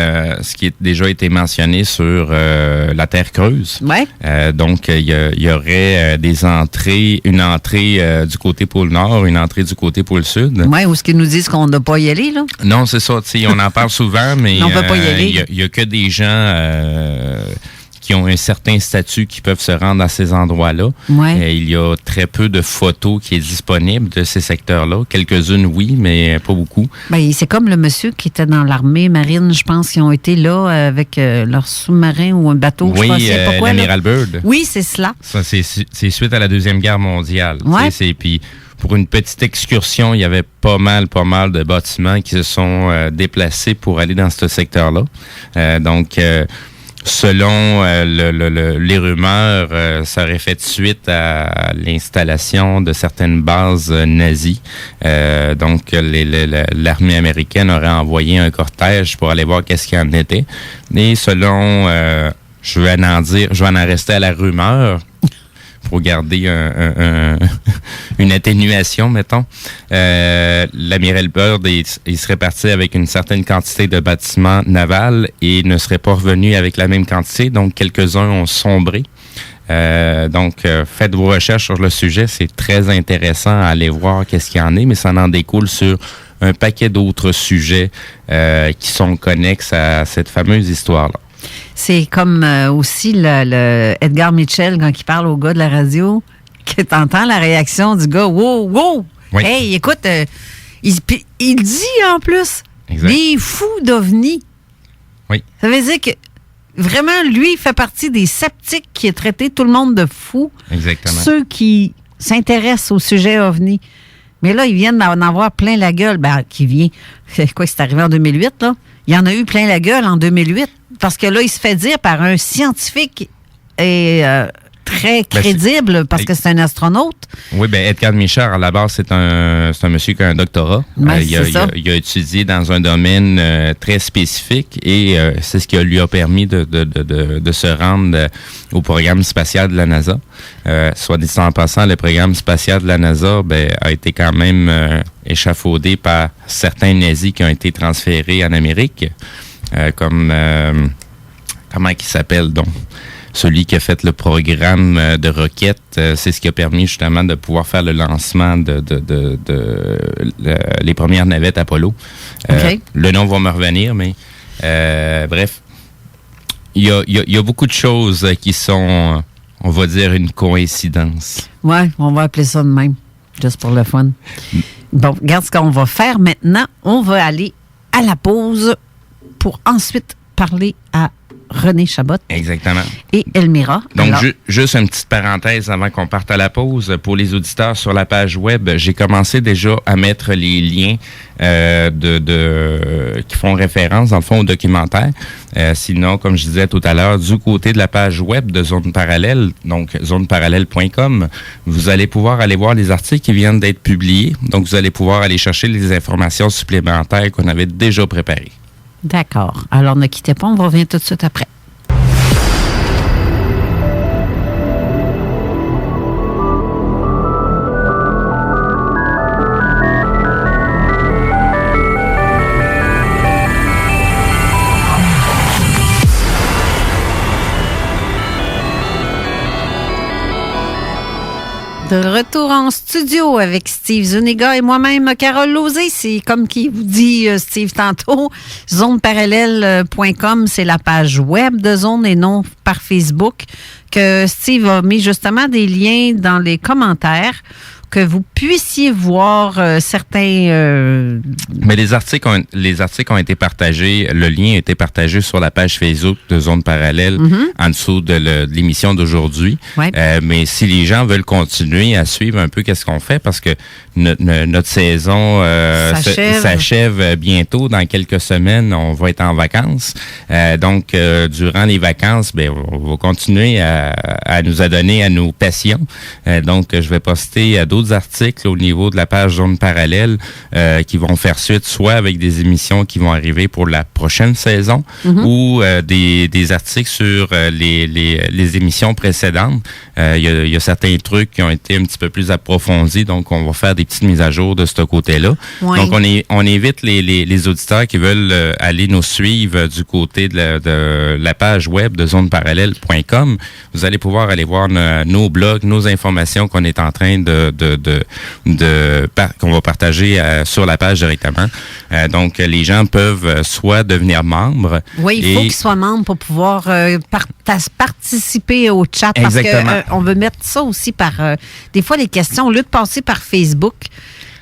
ce qui a déjà été mentionné sur la Terre creuse. Ouais. Donc il y aurait une entrée du côté pôle Nord, une entrée du côté pôle Sud. Ouais, où ce qu'ils nous disent qu'on ne doit pas y aller là. Non, c'est ça. On en parle souvent, mais on peut pas y aller. Il y a que des gens qui ont un certain statut qui peuvent se rendre à ces endroits-là. Ouais. Il y a très peu de photos qui est disponibles de ces secteurs-là. Quelques-unes, oui, mais pas beaucoup. Ben, c'est comme le monsieur qui était dans l'armée marine, je pense, qui ont été là avec leur sous-marin ou un bateau. Oui, je sais pas quoi, l'amiral Byrd. Oui, c'est cela. Ça, c'est suite à la Deuxième Guerre mondiale. Ouais. Puis pour une petite excursion, il y avait pas mal de bâtiments qui se sont déplacés pour aller dans ce secteur-là. Donc, selon les rumeurs, ça aurait fait suite à l'installation de certaines bases nazies. Donc, l'armée américaine aurait envoyé un cortège pour aller voir qu'est-ce qu'il en était. Et selon, je vais en rester à la rumeur pour garder une atténuation, mettons. L'amiral Byrd, il serait parti avec une certaine quantité de bâtiments navals et ne serait pas revenu avec la même quantité. Donc, quelques-uns ont sombré. Donc, faites vos recherches sur le sujet. C'est très intéressant à aller voir qu'est-ce qu'il y en est, mais ça en découle sur un paquet d'autres sujets qui sont connexes à cette fameuse histoire-là. C'est comme aussi le Edgar Mitchell, quand il parle au gars de la radio, que t'entends la réaction du gars. Wow, wow! Oui. Hey, écoute, il dit en plus, exact. Des fous d'OVNI. Oui. Ça veut dire que vraiment, lui, il fait partie des sceptiques qui a traité tout le monde de fou. Exactement. Ceux qui s'intéressent au sujet OVNI. Mais là, ils viennent d'en avoir plein la gueule. Ben, c'est arrivé en 2008, là? Il y en a eu plein la gueule en 2008. Parce que là, il se fait dire par un scientifique et très crédible, parce que c'est un astronaute. Oui, bien, Edgar Mitchell, à la base, c'est un monsieur qui a un doctorat. Ouais, il a étudié dans un domaine très spécifique et c'est ce qui lui a permis de se rendre au programme spatial de la NASA. Soit dit en passant, le programme spatial de la NASA a été quand même échafaudé par certains nazis qui ont été transférés en Amérique, comme comment il s'appelle donc? Celui qui a fait le programme de roquettes, c'est ce qui a permis justement de pouvoir faire le lancement les premières navettes Apollo. Okay. Le nom va me revenir, mais bref, il y a beaucoup de choses qui sont, on va dire, une coïncidence. Ouais, on va appeler ça de même, juste pour le fun. Bon, regarde ce qu'on va faire maintenant. On va aller à la pause pour ensuite parler à René Chabot. Exactement. Et Elmira. Donc, juste une petite parenthèse avant qu'on parte à la pause. Pour les auditeurs sur la page web, j'ai commencé déjà à mettre les liens qui font référence, dans le fond, au documentaire. Sinon, comme je disais tout à l'heure, du côté de la page web de Zone Parallèle, donc zoneparallèle.com, vous allez pouvoir aller voir les articles qui viennent d'être publiés. Donc, vous allez pouvoir aller chercher les informations supplémentaires qu'on avait déjà préparées. D'accord. Alors, ne quittez pas, on revient tout de suite après. De retour en studio avec Steve Zuniga et moi-même, Carole Lauzé. C'est comme qui vous dit Steve tantôt, zoneparallèle.com, c'est la page web de Zone et non par Facebook, que Steve a mis justement des liens dans les commentaires que vous puissiez voir certains... Mais les articles ont été partagés, le lien a été partagé sur la page Facebook de Zone Parallèle, en dessous de l'émission d'aujourd'hui. Ouais. Mais si les gens veulent continuer à suivre un peu qu'est-ce qu'on fait, parce que notre saison s'achève bientôt, dans quelques semaines, on va être en vacances. Donc, durant les vacances, on va continuer à nous adonner à nos passions. Donc, je vais poster d'autres articles au niveau de la page Zone Parallèle qui vont faire suite, soit avec des émissions qui vont arriver pour la prochaine saison ou des articles sur les émissions précédentes. Il y a certains trucs qui ont été un petit peu plus approfondis, donc on va faire des petites mises à jour de ce côté-là. Oui. Donc, on invite les auditeurs qui veulent aller nous suivre du côté de la page web de zoneparallèle.com. Vous allez pouvoir aller voir nos blogs, nos informations qu'on est en train qu'on va partager sur la page directement. Donc, les gens peuvent soit devenir membres. Oui, il faut qu'ils soient membres pour pouvoir participer au chat. Exactement. Parce qu'on veut mettre ça aussi par... des fois, les questions, au lieu de passer par Facebook,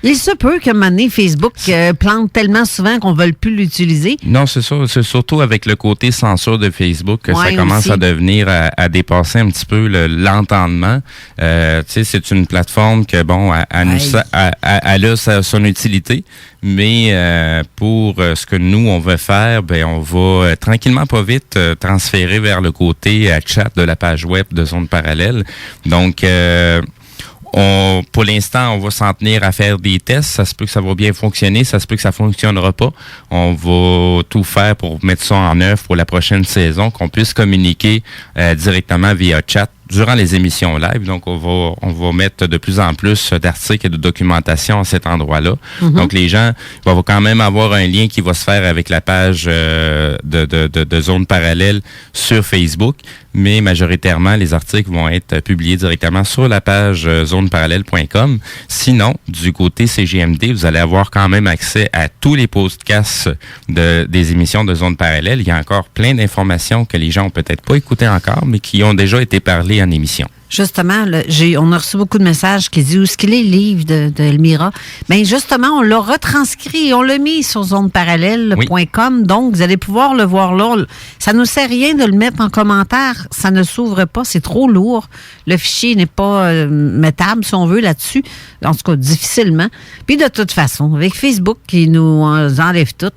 il se peut qu'à un moment donné, Facebook plante tellement souvent qu'on ne veut plus l'utiliser. Non, c'est ça. C'est surtout avec le côté censure de Facebook que ça commence aussi à devenir, à dépasser un petit peu l'entendement. Tu sais, c'est une plateforme que, bon, elle a son utilité, mais pour ce que nous, on veut faire, on va tranquillement, pas vite, transférer vers le côté chat de la page web de Zone Parallèle. Donc, pour l'instant, on va s'en tenir à faire des tests. Ça se peut que ça va bien fonctionner, ça se peut que ça fonctionnera pas. On va tout faire pour mettre ça en œuvre pour la prochaine saison, qu'on puisse communiquer directement via chat durant les émissions live. Donc, on va mettre de plus en plus d'articles et de documentation à cet endroit-là. Donc, les gens vont quand même avoir un lien qui va se faire avec la page de Zone Parallèle sur Facebook, mais majoritairement, les articles vont être publiés directement sur la page zoneparallèle.com. Sinon, du côté CGMD, vous allez avoir quand même accès à tous les podcasts des émissions de Zone Parallèle. Il y a encore plein d'informations que les gens ont peut-être pas écoutées encore, mais qui ont déjà été parlées en émission. Justement, on a reçu beaucoup de messages qui disent où est-ce qu'il est le livre d'Elmira. Bien, justement, on l'a retranscrit, on l'a mis sur zoneparallèle.com, donc vous allez pouvoir le voir là. Ça ne nous sert rien de le mettre en commentaire, ça ne s'ouvre pas, c'est trop lourd. Le fichier n'est pas mettable, si on veut, là-dessus. En tout cas, difficilement. Puis de toute façon, avec Facebook qui nous enlève tout,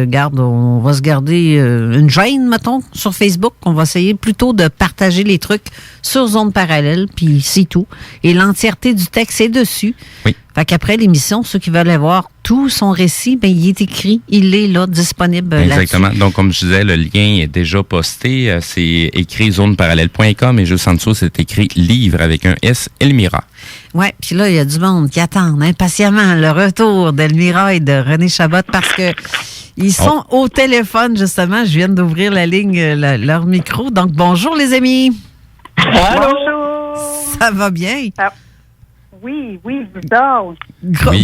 garde, on va se garder une gêne, mettons, sur Facebook. On va essayer plutôt de partager les trucs sur Zone Parallèle, puis c'est tout. Et l'entièreté du texte est dessus. Oui. Fait qu'après l'émission, ceux qui veulent avoir tout son récit, ben il est écrit, il est là, disponible Exactement. là-dessus. Donc, comme je disais, le lien est déjà posté. C'est écrit zoneparallèle.com et juste en dessous, c'est écrit livre avec un S, Elmira. Oui, puis là, il y a du monde qui attend impatiemment le retour d'Elmira et de René Chabot parce que ils sont au téléphone, justement. Je viens d'ouvrir la ligne, leur micro. Donc, bonjour les amis. Allô? Bonjour. Ça va bien? Oui, vous autres.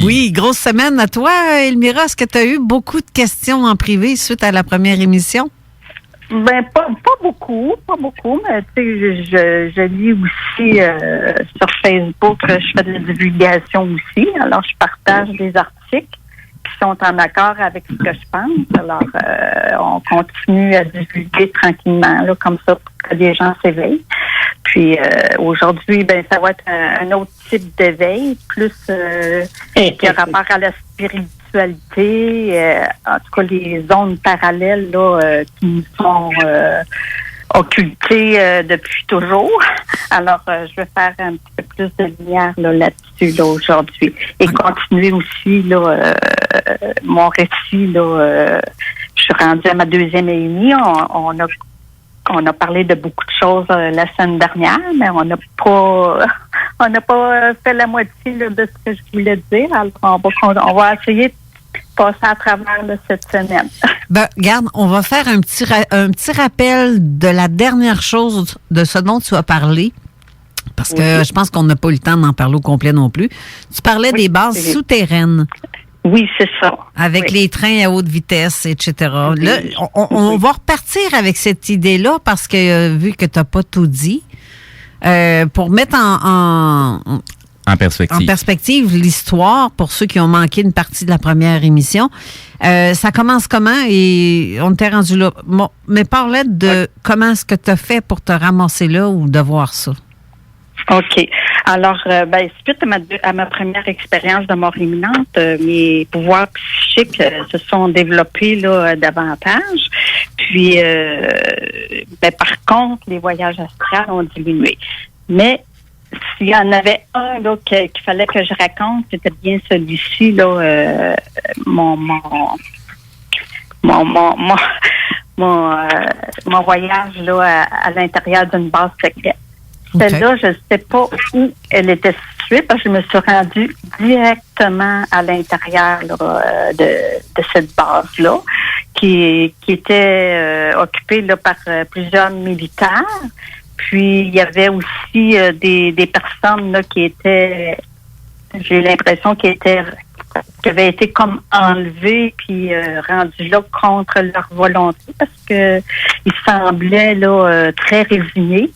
Oui, grosse semaine à toi, Elmira. Est-ce que tu as eu beaucoup de questions en privé suite à la première émission? Ben, pas beaucoup, mais tu sais, je lis aussi sur Facebook, je fais de la divulgation aussi. Alors, je partage des articles qui sont en accord avec ce que je pense. Alors, on continue à divulguer tranquillement, là, comme ça, pour que les gens s'éveillent. Puis aujourd'hui, ben ça va être un autre type d'éveil, plus qui a rapport à la spiritualité, en tout cas les zones parallèles là, qui nous sont occultées depuis toujours. Alors, je vais faire un petit peu plus de lumière là-dessus là, aujourd'hui. Et continuer aussi là, mon récit. Là, je suis rendue à ma 2e et demie. On a parlé de beaucoup de choses la semaine dernière, mais on n'a pas fait la moitié là, de ce que je voulais dire. Alors, on va essayer de passer à travers là, cette semaine. Ben, regarde, on va faire un petit rappel de la dernière chose de ce dont tu as parlé. Parce que je pense qu'on n'a pas eu le temps d'en parler au complet non plus. Tu parlais des bases souterraines. Oui, c'est ça. Avec les trains à haute vitesse, etc. Oui. Là, on va repartir avec cette idée-là parce que, vu que tu n'as pas tout dit, pour mettre en perspective l'histoire, pour ceux qui ont manqué une partie de la première émission, ça commence comment? Et on t'est rendu là. Bon, mais parlais de comment est-ce que tu as fait pour te ramasser là ou de voir ça? OK. Alors, suite à ma première expérience de mort imminente, mes pouvoirs psychiques se sont développés là davantage. Puis, par contre, les voyages astrales ont diminué. Mais s'il y en avait un là qu'il fallait que je raconte, c'était bien celui-ci là, mon voyage là à l'intérieur d'une base secrète. Celle-là, je ne sais pas où elle était située parce que je me suis rendue directement à l'intérieur là, de cette base-là, qui était occupée là, par plusieurs militaires. Puis, il y avait aussi des personnes là, qui étaient, j'ai l'impression, qui avaient été comme enlevées puis rendues là contre leur volonté parce que ils semblaient là très résignés.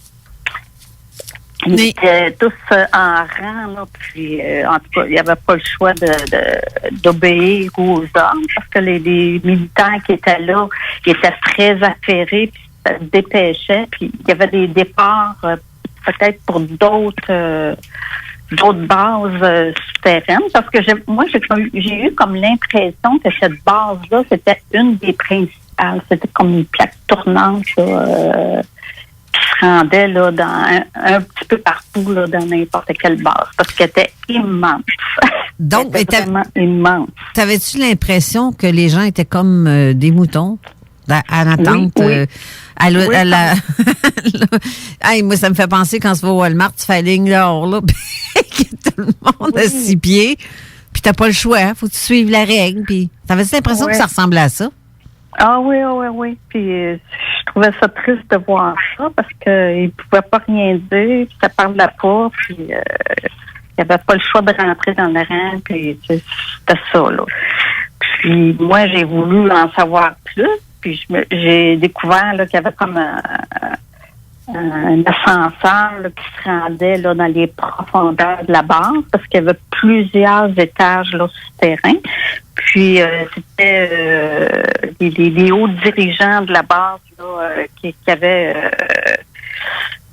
Ils étaient tous en rang, là, puis en tout cas, il n'y avait pas le choix d'obéir aux ordres parce que les militaires qui étaient là, ils étaient très affairés, puis ça se dépêchait, puis il y avait des départs peut-être pour d'autres bases souterraines, parce que moi j'ai eu comme l'impression que cette base-là, c'était une des principales, c'était comme une plaque tournante là, qui se rendait là, dans un petit peu partout là, dans n'importe quelle base, parce qu'elle était immense. Donc, elle était vraiment immense. T'avais-tu l'impression que les gens étaient comme des moutons à l'attente? Oui. Hey, moi, ça me fait penser quand tu vas au Walmart, tu fais la ligne dehors, là, puis tout le monde à 6 pieds, puis t'as pas le choix, faut que tu suives la règle, puis t'avais-tu l'impression que ça ressemblait à ça? Ah oui. Puis je trouvais ça triste de voir ça parce qu'ils ne pouvaient pas rien dire, puis ça parlait pas, puis il n'y avait pas le choix de rentrer dans le rang, puis c'était ça, là. Puis moi, j'ai voulu en savoir plus, puis j'ai découvert là, qu'il y avait comme un ascenseur là, qui se rendait là, dans les profondeurs de la base parce qu'il y avait plusieurs étages là, souterrains. Puis c'était les hauts dirigeants de la base là, qui avaient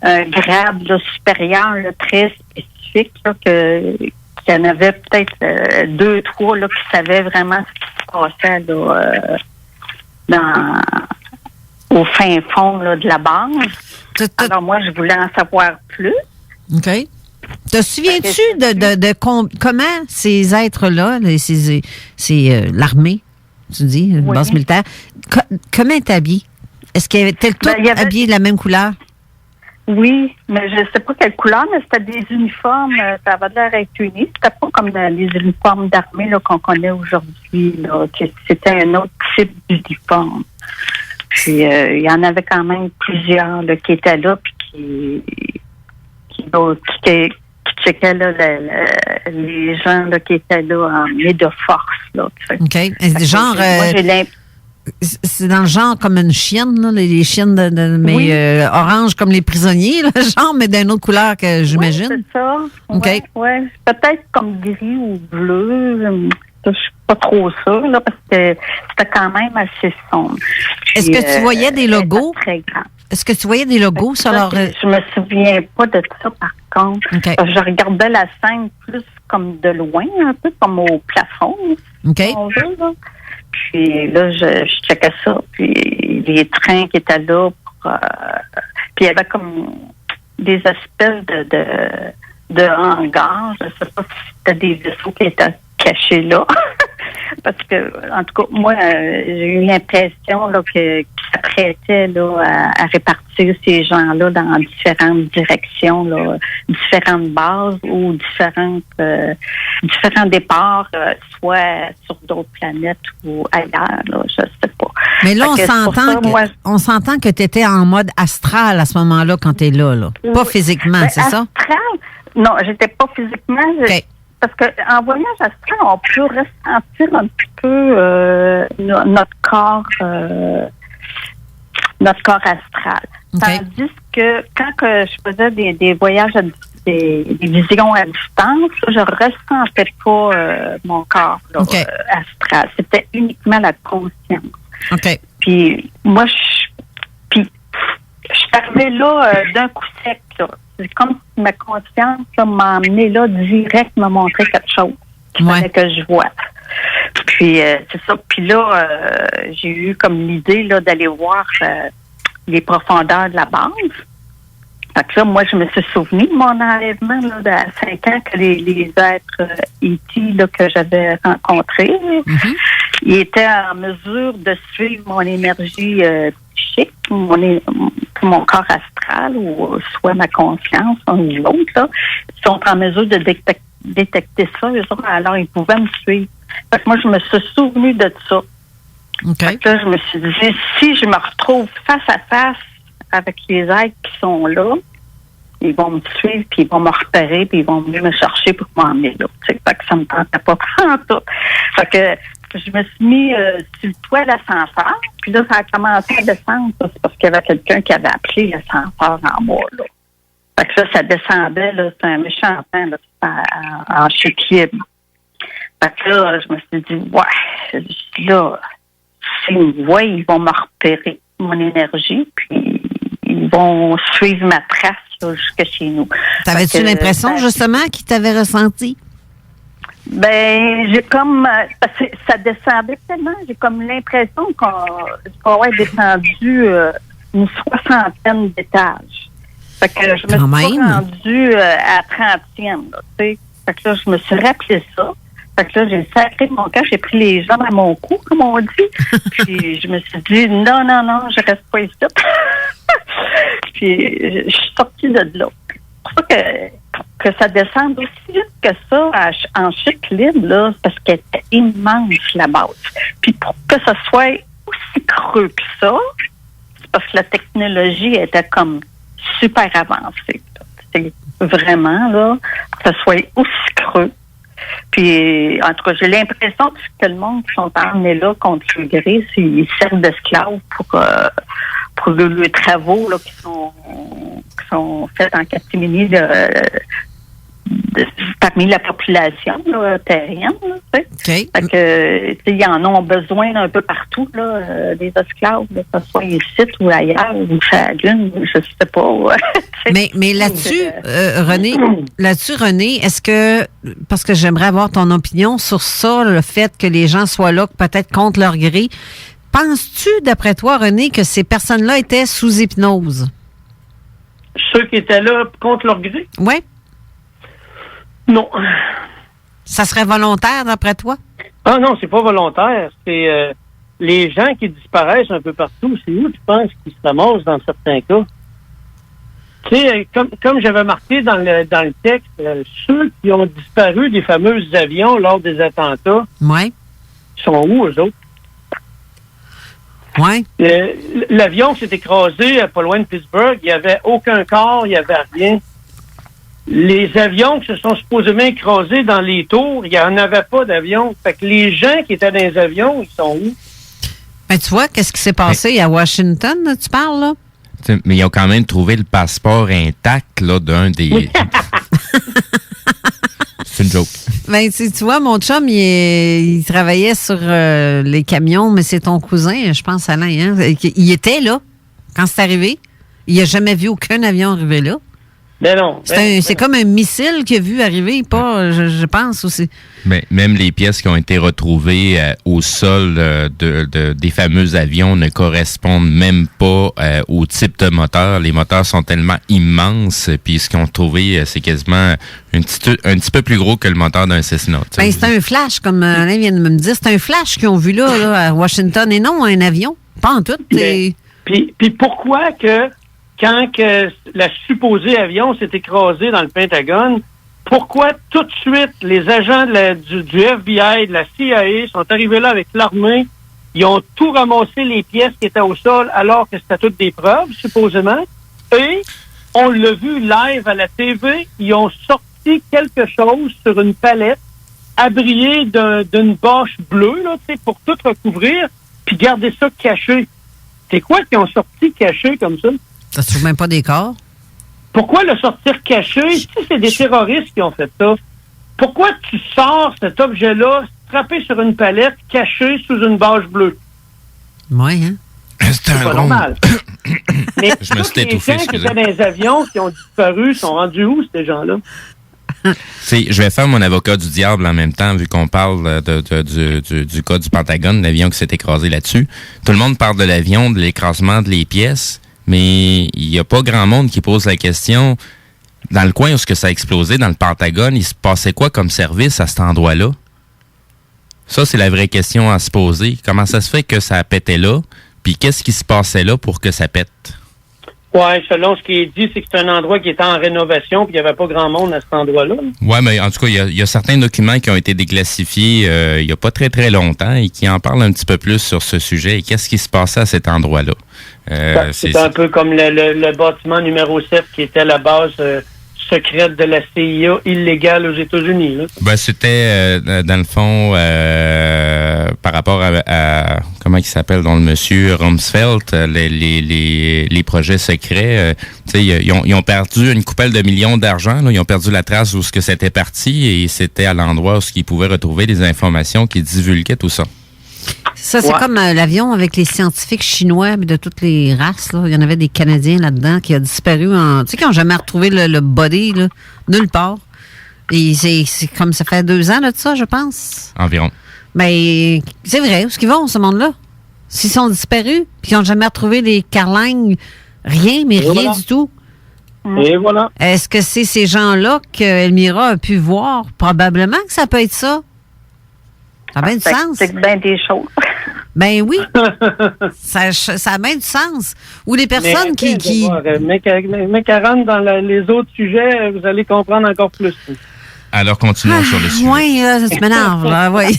un grade là, supérieur là, très spécifique, là, qu'il y en avait peut-être 2, 3 là, qui savaient vraiment ce qui se passait là, au fin fond là, de la base. Alors moi, je voulais en savoir plus. OK. Te souviens-tu de comment ces êtres-là, c'est l'armée, tu dis, une base militaire, comment ils étaient habillés? Est-ce qu'ils étaient tous habillés de la même couleur? Oui, mais je ne sais pas quelle couleur, mais c'était des uniformes, ça avait l'air d'être uni. C'était pas comme les uniformes d'armée là, qu'on connaît aujourd'hui, là, c'était un autre type d'uniforme. Puis il y en avait quand même plusieurs là, qui étaient là, puis qui checkaient là, les gens là, qui étaient là en milieu de force. Là, OK. Genre, c'est dans le genre comme une chienne, là, les chiennes mais orange comme les prisonniers, là, genre, mais d'une autre couleur que j'imagine. Oui, c'est ça. OK. Ouais. Peut-être comme gris ou bleu. je suis pas trop sûre, là, parce que c'était quand même assez sombre. Est-ce que tu voyais des logos? Très grand. Est-ce que tu voyais des logos sur leur... Je me souviens pas de ça, par contre. Okay. Je regardais la scène plus comme de loin, un peu comme au plafond, si on veut, là. Puis là, je checkais ça, puis les trains qui étaient là, puis il y avait comme des espèces de hangars. Je sais pas si c'était des vaisseaux qui étaient cachés là. Parce que, en tout cas, moi, j'ai eu l'impression là, qu'ils s'apprêtaient là, à répartir ces gens-là dans différentes directions, là, différentes bases ou différents départs, soit sur d'autres planètes ou ailleurs, là, je sais pas. Mais là, on s'entend que tu étais en mode astral à ce moment-là quand tu es là. Pas physiquement, c'est ça? Astral? Non, j'étais pas physiquement. Parce qu'en voyage astral, on peut ressentir un petit peu notre corps astral. Tandis que quand je faisais des voyages, des visions à distance, je ressentais pas mon corps là, astral. C'était uniquement la conscience. Puis moi, je suis arrivée là d'un coup sec, là. C'est comme si ma conscience m'a emmené là direct me montrer quelque chose qu'il fallait que je vois. Puis c'est ça. Puis là, j'ai eu comme l'idée là d'aller voir les profondeurs de la base. Fait que là, moi, je me suis souvenu de mon enlèvement là, à 5 ans que les êtres E.T. là, que j'avais rencontrés, ils étaient en mesure de suivre mon énergie psychique, mon corps astral, ou soit ma conscience, un ou l'autre, là. Ils sont en mesure de détecter ça, alors ils pouvaient me suivre. Fait que moi, je me suis souvenu de ça. Fait que là, je me suis dit, si je me retrouve face à face avec les êtres qui sont là, ils vont me suivre, puis ils vont me repérer, puis ils vont venir me chercher pour m'emmener là. Fait que ça me tentait pas en tout. Fait que je me suis mis sur le toit de l'ascenseur, puis là, ça a commencé à descendre. C'est parce qu'il y avait quelqu'un qui avait appelé l'ascenseur en bas, là. Fait que ça descendait, là, c'était un méchant temps, là, en chute libre. Fait que là, je me suis dit, là, s'ils me voient, ils vont me repérer mon énergie, puis ils vont suivre ma trace là, jusqu'à chez nous. T'avais-tu l'impression, justement, qu'ils t'avaient ressenti? Ben, j'ai comme... ça descendait tellement, j'ai comme l'impression qu'on va être descendu une 60aine d'étages. Fait que je me suis pas rendue à 30e, là, tu sais. Fait que là, je me suis rappelé ça. Fait que là, j'ai sacré mon cœur, j'ai pris les jambes à mon cou, comme on dit. Puis je me suis dit, non, je reste pas ici. Puis je suis sortie de là. C'est pour ça que ça descende aussi vite que ça en chute libre, là, parce qu'elle était immense, la base. Puis pour que ça soit aussi creux que ça, c'est parce que la technologie était comme super avancée. C'est vraiment, là, que ça soit aussi creux. Puis, en tout cas, j'ai l'impression que le monde qui sont emmenés là contre le gré, ils servent d'esclaves pour les travaux là, qui sont faits en catimini parmi la population là, terrienne. Là, fait que, ils en ont besoin un peu partout, là, des esclaves, là, que ce soit ici ou ailleurs, ou à la Lune, je sais pas. Mais là-dessus, René, est-ce que, parce que j'aimerais avoir ton opinion sur ça, le fait que les gens soient là, peut-être contre leur gré, penses-tu, d'après toi, René, que ces personnes-là étaient sous hypnose? Ceux qui étaient là contre leur gré? Oui. Non. Ça serait volontaire, d'après toi? Ah non, c'est pas volontaire. C'est les gens qui disparaissent un peu partout. C'est où tu penses qu'ils se ramassent dans certains cas? Tu sais, comme j'avais marqué dans le texte, ceux qui ont disparu des fameux avions lors des attentats, sont où, eux autres? Oui. L'avion s'est écrasé pas loin de Pittsburgh. Il n'y avait aucun corps, il n'y avait rien. Les avions qui se sont supposément écrasés dans les tours, il n'y en avait pas d'avions. Fait que les gens qui étaient dans les avions, ils sont où? Ben, tu vois, qu'est-ce qui s'est passé à Washington, là, tu parles, là? Mais ils ont quand même trouvé le passeport intact là, d'un des... C'est une joke. Ben, tu vois, mon chum, il travaillait sur les camions, mais c'est ton cousin, je pense, Alain. Hein? Il était là quand c'est arrivé. Il n'a jamais vu aucun avion arriver là. Ben non. C'est comme un missile qu'il a vu arriver, pas, je pense aussi. Mais même les pièces qui ont été retrouvées au sol des fameux avions ne correspondent même pas au type de moteur. Les moteurs sont tellement immenses, puis ce qu'ils ont trouvé, c'est quasiment un petit peu plus gros que le moteur d'un Cessna. Ben, c'est un flash, comme Alain vient de me dire. C'est un flash qu'ils ont vu là, à Washington, et non un avion. Pas en tout. Puis pourquoi que quand que la supposée avion s'est écrasé dans le Pentagone, pourquoi tout de suite les agents du FBI, de la CIA sont arrivés là avec l'armée, ils ont tout ramassé les pièces qui étaient au sol alors que c'était toutes des preuves, supposément, et on l'a vu live à la TV, ils ont sorti quelque chose sur une palette abriée d'une bâche bleue, là, pour tout recouvrir, puis garder ça caché. C'est quoi qu'ils ont sorti caché comme ça? Ça se trouve même pas des corps. Pourquoi le sortir caché? Si c'est des terroristes qui ont fait ça, pourquoi tu sors cet objet-là strappé sur une palette, caché sous une bâche bleue? Oui, hein? C'est pas normal. Mais je me suis les gens qui étaient dans les avions qui ont disparu sont rendus où, ces gens-là? Je vais faire mon avocat du diable en même temps, vu qu'on parle du cas du Pentagone, l'avion qui s'est écrasé là-dessus. Tout le monde parle de l'avion, de l'écrasement de les pièces, mais il n'y a pas grand monde qui pose la question, dans le coin où ça a explosé, dans le Pentagone, il se passait quoi comme service à cet endroit-là? Ça, c'est la vraie question à se poser. Comment ça se fait que ça a pété là? Puis qu'est-ce qui se passait là pour que ça pète? Oui, selon ce qui est dit, c'est que c'est un endroit qui était en rénovation puis il n'y avait pas grand monde à cet endroit-là. Oui, mais en tout cas, il y a certains documents qui ont été déclassifiés il n'y a pas très, très longtemps et qui en parlent un petit peu plus sur ce sujet et qu'est-ce qui se passait à cet endroit-là. C'est un peu comme le bâtiment numéro 7 qui était la base secrète de la CIA illégale aux États-Unis. Là. Ben, c'était, dans le fond, par rapport à comment il s'appelle, dans le monsieur Rumsfeld, les projets secrets, ils ont perdu une coupelle de millions d'argent. Là, ils ont perdu la trace où ce que c'était parti et c'était à l'endroit où ils pouvaient retrouver des informations qui divulguaient tout ça. Ça, c'est comme l'avion avec les scientifiques chinois de toutes les races. Là. Il y en avait des Canadiens là-dedans qui a disparu en... Tu sais, qui n'ont jamais retrouvé le body, là, nulle part. Et c'est comme ça fait 2 ans là, de ça, je pense. Environ. Mais c'est vrai, où est-ce qu'ils vont, ce monde-là? S'ils sont disparus, puis qu'ils n'ont jamais retrouvé les carlingues, rien, mais rien voilà. Du tout. Et voilà. Est-ce que c'est ces gens-là qu'Elmira a pu voir? Probablement que ça peut être ça. Ça a bien du sens. C'est bien des choses. Ben oui. ça a bien du sens. Ou les personnes qui... Mais 40 dans les autres sujets, vous allez comprendre encore plus. Alors, continuons sur le sujet. Oui, ça m'énerve. Oui.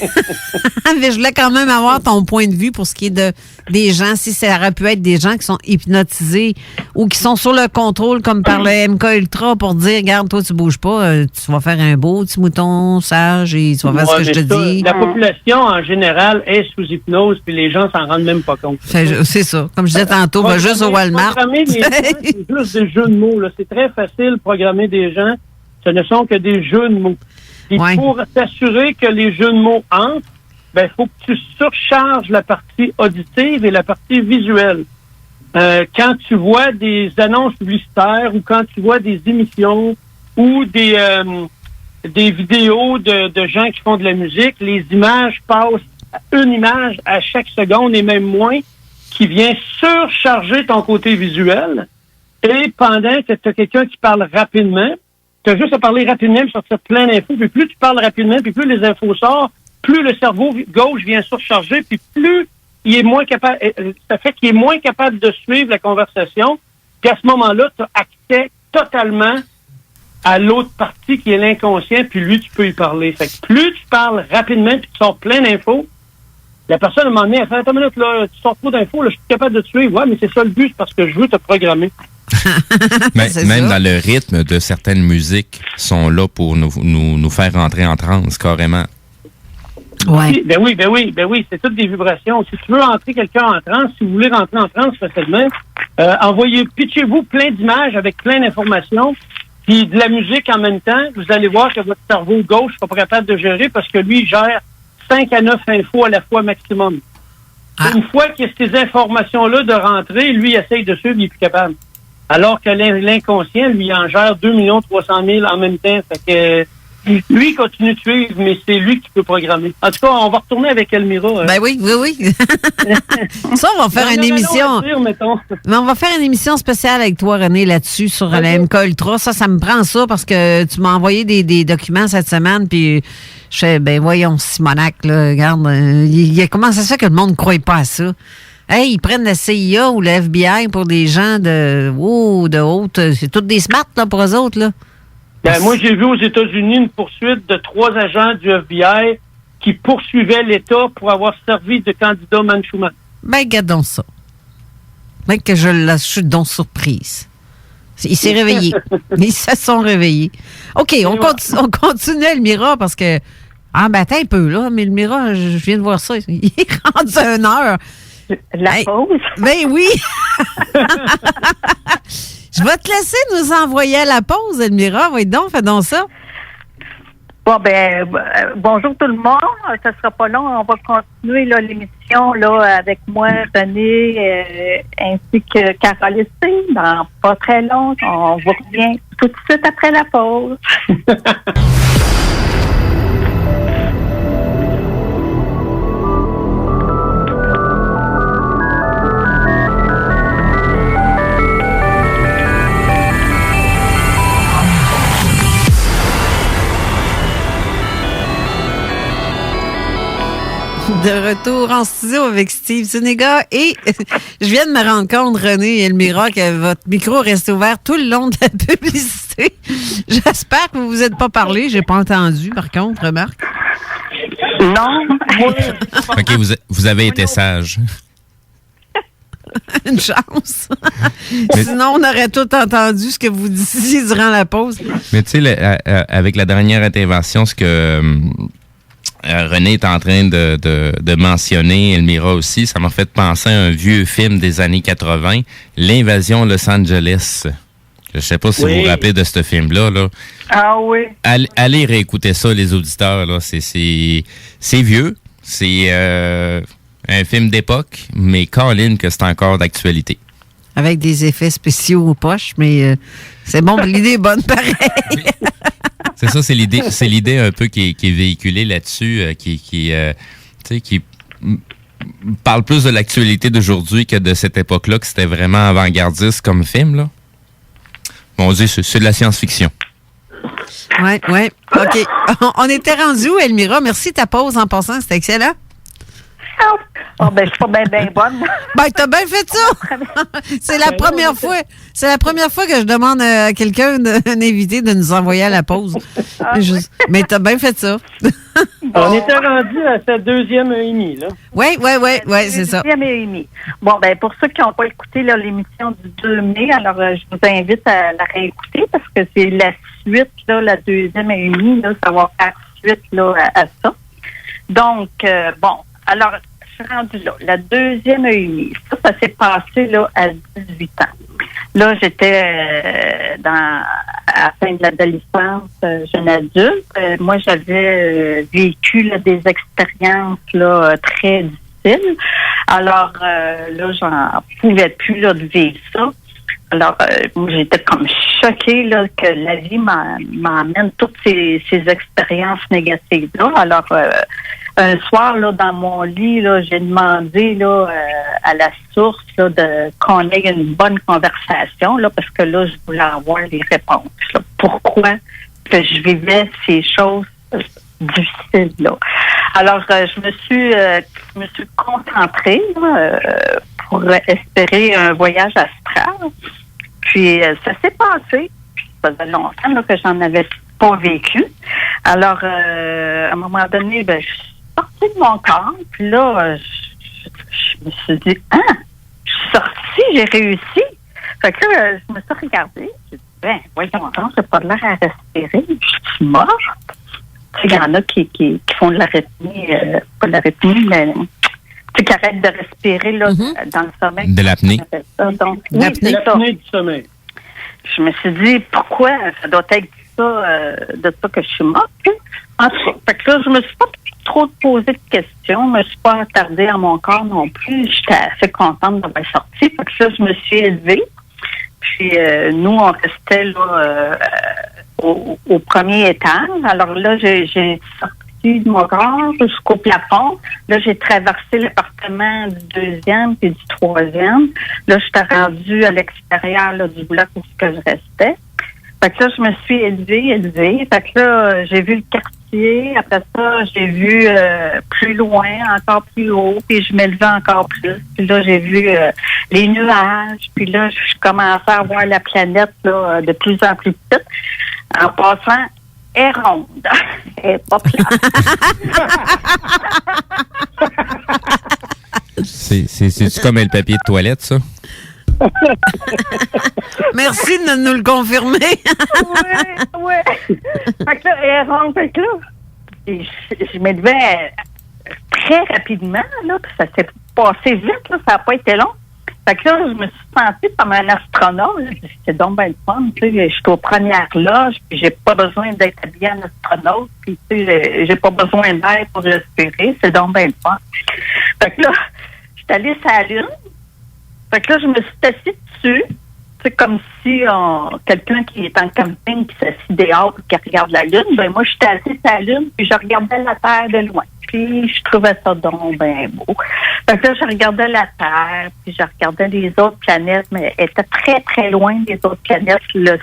Mais je voulais quand même avoir ton point de vue pour ce qui est des gens, si ça aurait pu être des gens qui sont hypnotisés ou qui sont sur le contrôle, comme par le MK Ultra, pour dire, regarde, toi, tu bouges pas, tu vas faire un beau petit mouton sage et tu vas faire ce que je te dis. La population, en général, est sous hypnose, puis les gens s'en rendent même pas compte. C'est ça. Comme je disais tantôt, va juste au Walmart. Programmer les gens, c'est juste des jeux de mots. Là. C'est très facile de programmer des gens. Ce ne sont que des jeux de mots. Et pour t'assurer que les jeux de mots entrent, il faut que tu surcharges la partie auditive et la partie visuelle. Quand tu vois des annonces publicitaires ou quand tu vois des émissions ou des vidéos de gens qui font de la musique, les images passent une image à chaque seconde et même moins qui vient surcharger ton côté visuel. Et pendant que tu as quelqu'un qui parle rapidement, tu as juste à parler rapidement et sortir plein d'infos. Puis plus tu parles rapidement, puis plus les infos sortent, plus le cerveau gauche vient surcharger, puis plus il est moins capable. Ça fait qu'il est moins capable de suivre la conversation. Puis à ce moment-là, tu as accès totalement à l'autre partie qui est l'inconscient, puis lui, tu peux y parler. Fait que plus tu parles rapidement, puis tu sors plein d'infos, la personne, à un moment donné, elle fait, attends une minute, là, tu sors trop d'infos, là, je suis capable de te suivre. Ouais, mais c'est ça le but, c'est parce que je veux te programmer. Mais même dans le rythme de certaines musiques sont là pour nous faire rentrer en transe, carrément. Ouais. Ben oui, c'est toutes des vibrations. Si tu veux entrer quelqu'un en transe, si vous voulez rentrer en transe facilement, pitchez-vous plein d'images avec plein d'informations, puis de la musique en même temps, vous allez voir que votre cerveau gauche sera pas capable de gérer parce que lui, il gère 5 à 9 infos à la fois maximum. Une fois qu'il y a ces informations-là de rentrer, lui, il essaye de suivre, il n'est plus capable. Alors que l'inconscient, lui, il en gère 2 300 000 en même temps. Fait que lui, il continue de suivre, mais c'est lui qui peut programmer. En tout cas, on va retourner avec Elmira. Ben oui. Ça, on va faire une émission. Mais on va faire une émission spéciale avec toi, René, là-dessus, sur la MK Ultra. Ça me prend ça parce que tu m'as envoyé des documents cette semaine, puis je fais, ben voyons, Simonac, là, regarde, comment ça se fait que le monde ne croit pas à ça? Hey, ils prennent la CIA ou le FBI pour des gens de haute. C'est toutes des smarts, là, pour eux autres, là. Ben, moi, j'ai vu aux États-Unis une poursuite de 3 agents du FBI qui poursuivaient l'État pour avoir servi de candidat Manchouman. Ben, regardons ça. Ben, que je suis donc surprise. Il s'est réveillé. Ils se sont réveillés. OK, on continue Elmira parce que... Ah, ben, attends un peu, là. Mais Elmira, je viens de voir ça. Il est rendu à 1 heure. La pause? Ben oui! Je vais te laisser nous envoyer à la pause, Elmira. Va donc, fais donc ça. Bon, ben, bonjour tout le monde. Ça sera pas long. On va continuer là, l'émission là, avec moi, René, ainsi que Caroline. Dans pas très long, on vous revient tout de suite après la pause. De retour en studio avec Steve Zuniga et je viens de me rendre compte, René et Elmira, que votre micro reste ouvert tout le long de la publicité. J'espère que vous vous êtes pas parlé. J'ai pas entendu, par contre, remarque. Non. OK, vous avez été sage. Une chance. Sinon, on aurait tout entendu ce que vous disiez durant la pause. Mais tu sais, avec la dernière intervention, ce que... René est en train de mentionner, Elmira aussi, ça m'a fait penser à un vieux film des années 80, L'Invasion Los Angeles. Je sais pas si vous vous rappelez de ce film-là. Là. Ah oui. Allez réécouter ça, les auditeurs. Là. C'est vieux, c'est un film d'époque, mais Colin, que c'est encore d'actualité. Avec des effets spéciaux aux poches, mais c'est bon, l'idée est bonne pareil. C'est ça, c'est l'idée un peu qui est véhiculée là-dessus, qui parle plus de l'actualité d'aujourd'hui que de cette époque-là, que c'était vraiment avant-gardiste comme film, là. Bon, on dit c'est de la science-fiction. Oui. OK. On était rendu où, Elmira? Merci de ta pause en passant, c'était excellent. Oh, ben, je suis pas bien bonne. Ben, t'as bien fait ça! C'est la première fois. C'est la première fois que je demande à quelqu'un, un invité, de nous envoyer à la pause. Mais t'as bien fait ça. On était rendu à sa 2e EMI, là. Oui, c'est ça. 2e EMI. Bon, ben, pour ceux qui n'ont pas écouté là, l'émission du 2 mai, alors je vous invite à la réécouter parce que c'est la suite, là, la 2e EMI, là, ça va faire suite, là, à ça. Donc, bon, alors, je suis rendue là. La 2e EMI, ça s'est passé là, à 18 ans. Là, j'étais à la fin de l'adolescence, jeune adulte. Moi, j'avais vécu là, des expériences là, très difficiles. Alors, là, j'en pouvais plus là, de vivre ça. Alors, moi, j'étais comme choquée là, que la vie m'amène toutes ces expériences négatives-là. Alors, un soir, là, dans mon lit, là, j'ai demandé là, à la source là, qu'on ait une bonne conversation, là, parce que là, je voulais avoir les réponses. Là. Pourquoi que je vivais ces choses difficiles là. Alors, je me suis concentrée là, pour espérer un voyage astral. Puis, ça s'est passé. Ça faisait longtemps là, que j'en avais pas vécu. Alors, à un moment donné, ben, je suis sortie de mon corps. Puis là, je me suis dit, je suis sortie, j'ai réussi. Fait que là, je me suis regardée. J'ai dit, ben, voyons donc, j'ai pas de l'air à respirer. Je suis morte. Il y en a qui font de l'arythmie, pas de l'arythmie, mais qui arrêtent de respirer là, dans le sommeil. De l'apnée. Donc, l'apnée du sommeil. je me suis dit, pourquoi ça doit être ça, de ça que je suis morte. En tout cas, fait que là, je me suis pas trop posé de questions, je me suis pas attardée à mon corps non plus. J'étais assez contente d'avoir sorti. Fait que là, je me suis élevée. Puis nous, on restait là au premier étage. Alors là, j'ai sorti de mon corps jusqu'au plafond. Là, j'ai traversé l'appartement du deuxième puis du troisième. Là, j'étais rendue à l'extérieur là, du bloc où je restais. Fait que là, je me suis élevée. Fait que là, j'ai vu le quartier. Après ça, j'ai vu plus loin, encore plus haut. Puis je m'élevais encore plus. Puis là, j'ai vu les nuages. Puis là, je commençais à voir la planète là, de plus en plus petite. En passant, elle est ronde. Elle est pas plate. C'est-tu comme le papier de toilette, ça? Merci de nous le confirmer. Oui. Fait que là, elle est ronde. Fait que là, je m'élevais très rapidement, là, puis ça s'est passé vite, là, ça n'a pas été long. Fait que là, je me suis sentie comme un astronaute. C'est donc bien le fun, tu sais, je suis aux premières loges, puis j'ai pas besoin d'être habillée en astronaute, puis tu sais, j'ai pas besoin d'air pour respirer, c'est donc bien le fun. Fait que là, je suis allée sur la Lune. Fait que là, je me suis assise dessus. C'est comme si quelqu'un qui est en camping qui s'assit dehors et qui regarde la Lune. Ben moi, j'étais assise à la Lune puis je regardais la Terre de loin. Puis je trouvais ça donc bien beau. Fait que là, je regardais la Terre puis je regardais les autres planètes, mais elles étaient très, très loin des autres planètes. Là.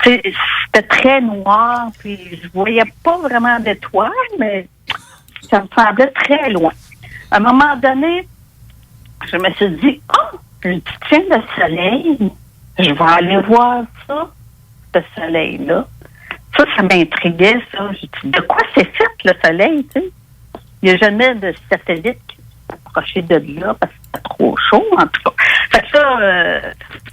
C'était très noir puis je voyais pas vraiment d'étoiles, mais ça me semblait très loin. À un moment donné, je me suis dit, un petit chien de soleil, je vais aller voir ça, ce soleil-là. Ça m'intriguait, ça. J'ai dit, de quoi c'est fait, le soleil, tu sais? Il n'y a jamais de satellite qui s'est approché de là parce que c'était trop chaud, en tout cas. Fait que là,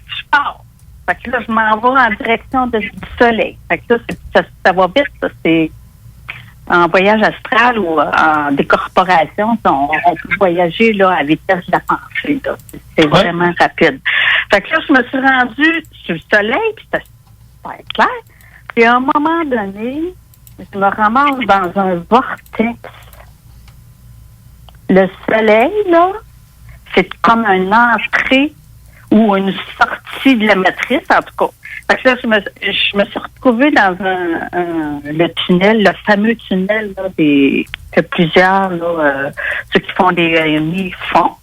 je pars. Fait que là, je m'en vais en direction du soleil. Fait que là, ça va vite, ça. C'est en voyage astral ou en décorporation, on peut voyager là, à vitesse de la pensée. Là. C'est vraiment rapide. Fait que là, je me suis rendue sur le soleil, puis c'était super clair. Puis à un moment donné, je me ramasse dans un vortex. Le soleil, là, c'est comme une entrée ou une sortie de la matrice, en tout cas. Fait que là, je me suis retrouvée dans le tunnel, le fameux tunnel là, que plusieurs, là, ceux qui font des réunions font.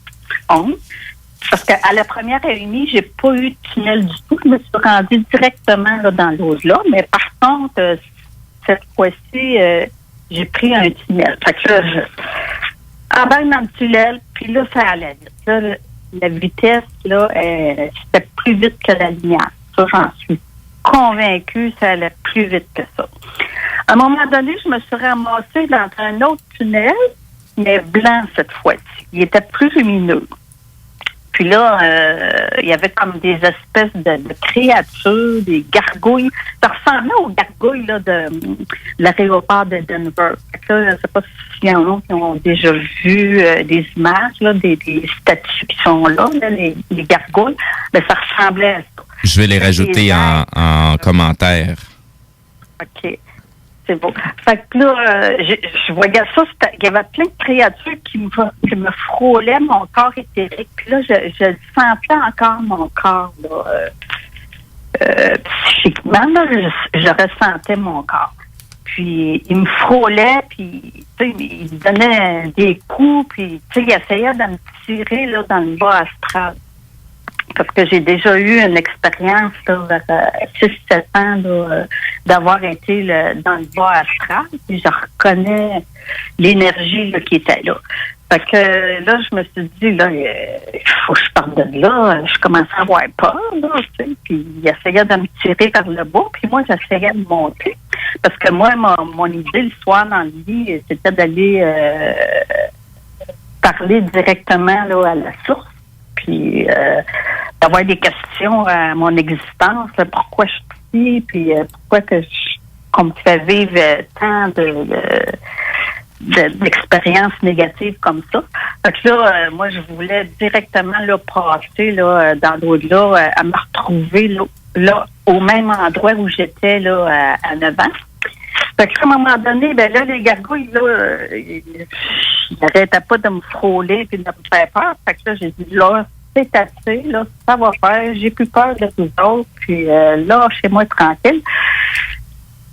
Parce qu'à la première réunion, j'ai pas eu de tunnel du tout. Je me suis rendue directement là, dans l'au-delà. Mais par contre, cette fois-ci, j'ai pris un tunnel. Fait que là, je embarque dans le tunnel, puis là, ça allait vite. Là, la vitesse, là, c'était plus vite que la lumière. Ça, j'en suis convaincue, ça allait plus vite que ça. À un moment donné, je me suis ramassée dans un autre tunnel, mais blanc cette fois-ci. Il était plus lumineux. Puis là, il y avait comme des espèces de créatures, des gargouilles. Ça ressemblait aux gargouilles là, de l'aéroport de Denver. Là, je ne sais pas s'il y en a qui ont déjà vu des images, là, des statues qui sont là, les gargouilles. Mais ça ressemblait à ça. Je vais les rajouter en commentaire. OK. C'est beau. Fait que là, je voyais ça, il y avait plein de créatures qui me frôlaient mon corps éthérique. Puis là, je sentais encore mon corps, là, psychiquement, là, je ressentais mon corps. Puis, il me frôlait, puis, tu sais, il me donnait des coups, puis, tu sais, il essayait de me tirer, là, dans le bas astral. Parce que j'ai déjà eu une expérience là, vers 6-7 ans là, d'avoir été dans le bas astral. Puis je reconnais l'énergie là, qui était là. Fait que là, je me suis dit, là, il faut que je parte de là. Je commençais à avoir peur, là, tu sais. Puis il essayait de me tirer vers le bas, puis moi, j'essayais de monter. Parce que moi, mon idée le soir dans le lit, c'était d'aller parler directement là, à la source. Puis d'avoir des questions à mon existence, là, pourquoi je suis ici, puis pourquoi qu'on me fait vivre tant d'expériences négatives comme ça. Fait que là, moi, je voulais directement là, passer là, dans l'au-delà, à me retrouver là, là, au même endroit où j'étais là à 9 ans. Fait qu'à un moment donné, ben là, les gargouilles, là, ils n'arrêtaient pas de me frôler et de me faire peur. Fait que là, j'ai dit, là, c'est assez, là, ça va faire. J'ai plus peur de vous autres. Puis là, chez moi, tranquille.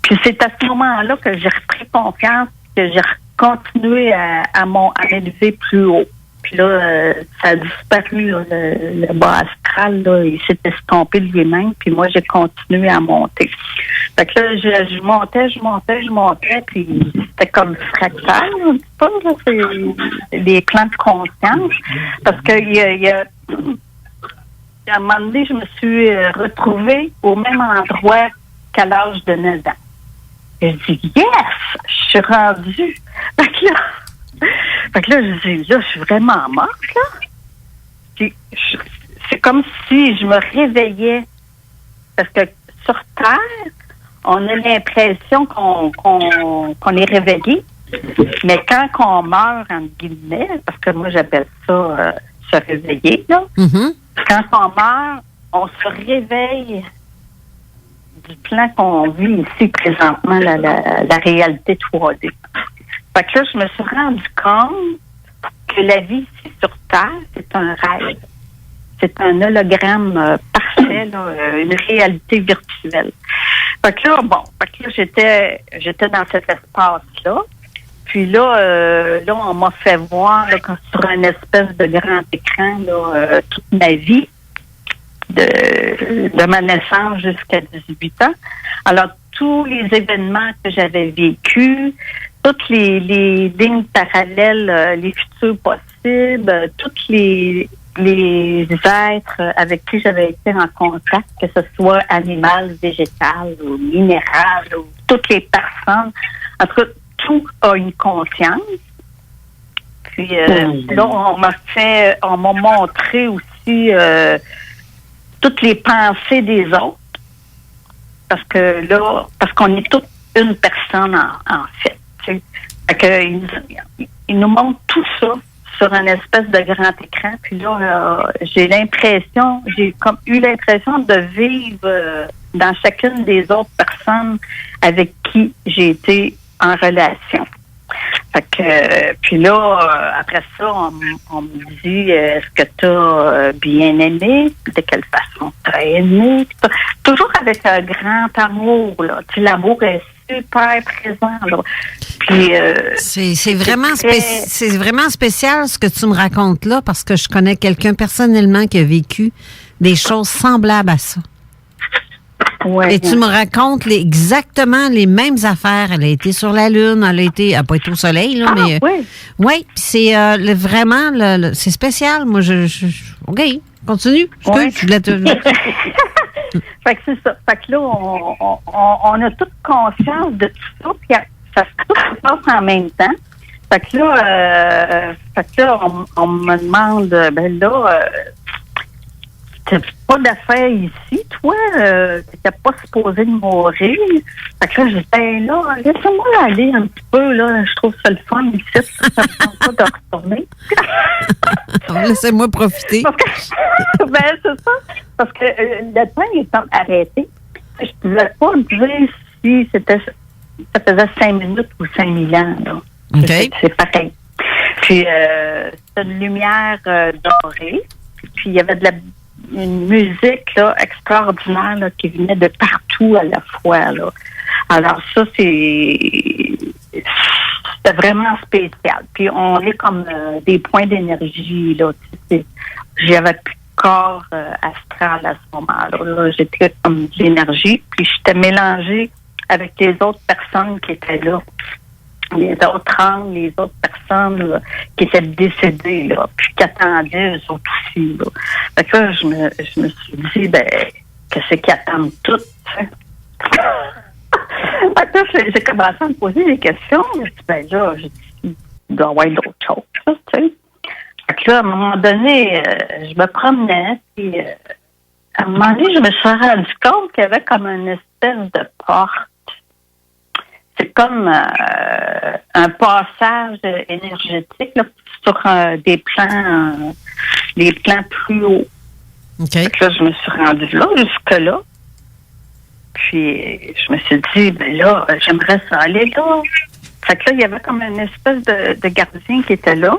Puis c'est à ce moment-là que j'ai repris confiance, que j'ai continué à m'élever plus haut. Puis là, ça a disparu, là, le bas astral, là, il s'est estompé de lui-même, puis moi, j'ai continué à monter. Fait que là, je montais, puis c'était comme fractal, un petit peu, là, c'est des plans de conscience, parce que à un moment donné, je me suis retrouvée au même endroit qu'à l'âge de 9 ans. Et je dis, yes! Je suis rendue. Fait que là, je dis, là, je suis vraiment morte, là. Puis, c'est comme si je me réveillais. Parce que sur Terre, on a l'impression qu'on est réveillé. Mais quand on meurt, entre guillemets, parce que moi, j'appelle ça se réveiller, là. Mm-hmm. Quand on meurt, on se réveille du plan qu'on vit ici présentement, la réalité 3D. Fait que là, je me suis rendu compte que la vie ici sur Terre, c'est un rêve. C'est un hologramme parfait, là, une réalité virtuelle. Fait que là, j'étais dans cet espace-là. Puis là, on m'a fait voir là, sur un espèce de grand écran là, toute ma vie, de ma naissance jusqu'à 18 ans. Alors, tous les événements que j'avais vécus, toutes les lignes parallèles, les futurs possibles, tous les êtres avec qui j'avais été en contact, que ce soit animal, végétal ou minéral, ou toutes les personnes. En tout cas, tout a une conscience. Puis là, on m'a montré aussi toutes les pensées des autres. Parce qu'on est toute une personne en fait. Fait que, il nous montre tout ça sur un espèce de grand écran. Puis là, j'ai comme eu l'impression de vivre dans chacune des autres personnes avec qui j'ai été en relation. Fait que, puis là, après ça, on me dit, est-ce que tu as bien aimé? De quelle façon tu as aimé? Toujours avec un grand amour, là. Tu sais, l'amour est super présent, là. Puis, c'est vraiment spécial ce que tu me racontes là, parce que je connais quelqu'un personnellement qui a vécu des choses semblables à ça. Ouais, et tu me racontes exactement les mêmes affaires. Elle a été sur la Lune, elle n'a pas été au Soleil, là, mais... Oui, c'est vraiment... c'est spécial. Moi, OK, continue. Ouais. Je voulais te... Fait que c'est ça. Fait que là, on a toute conscience de tout ça, puis ça se passe en même temps. Fait que là, on me demande, ben là... t'as pas d'affaires ici, toi, t'étais pas supposé de mourir. Fait que là, j'étais là, laissez-moi aller un petit peu, là, je trouve ça le fun ici, ça me tente pas de retourner. Laissez-moi profiter. Ben, c'est ça, parce que le temps est comme arrêté. Je pouvais pas dire si ça faisait 5 minutes ou 5000 ans, là. Okay. C'est pareil. Puis, c'était une lumière dorée, puis il y avait une musique là, extraordinaire là, qui venait de partout à la fois. Là. Alors ça, c'était vraiment spécial. Puis on est comme des points d'énergie. Là. J'avais plus de corps astral à ce moment-là. Là. J'étais comme de l'énergie. Puis j'étais mélangée avec les autres personnes qui étaient là. Les autres âmes, les autres personnes là, qui étaient décédées, là, puis qui attendaient eux autres aussi. Là. Fait que là, je me suis dit, ben, que c'est qu'ils attendent tout, tu sais. Fait que là, j'ai commencé à me poser des questions. Je dis, ben là, il doit y avoir d'autres choses, tu sais. Fait que là, à un moment donné, je me promenais, puis à un moment donné, je me suis rendu compte qu'il y avait comme une espèce de porte. C'est comme un passage énergétique là, sur des plans plus hauts. Okay. Là, je me suis rendue là, jusque-là. Puis, je me suis dit, ben là, j'aimerais ça aller là. Fait que là, il y avait comme une espèce de gardien qui était là,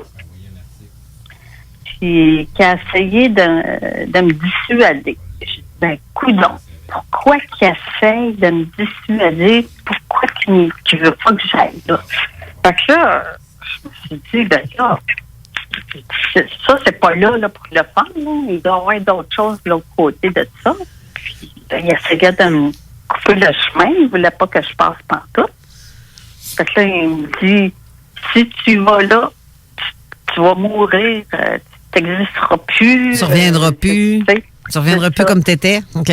puis qui a essayé de me dissuader. J'ai dit, ben, coudonc, pourquoi qu'il essaye de me dissuader? Pourquoi qu'il veut pas que j'aille là? Fait que là, je me suis dit, ben là, ça, c'est pas là pour le fun, là. Il doit y avoir d'autres choses de l'autre côté de ça. Puis, ben, il essayait de me couper le chemin. Il voulait pas que je passe pantoute. Fait que là, il me dit, si tu vas là, tu vas mourir, tu n'existeras plus. Tu reviendras plus. Tu reviendras plus comme t'étais. OK.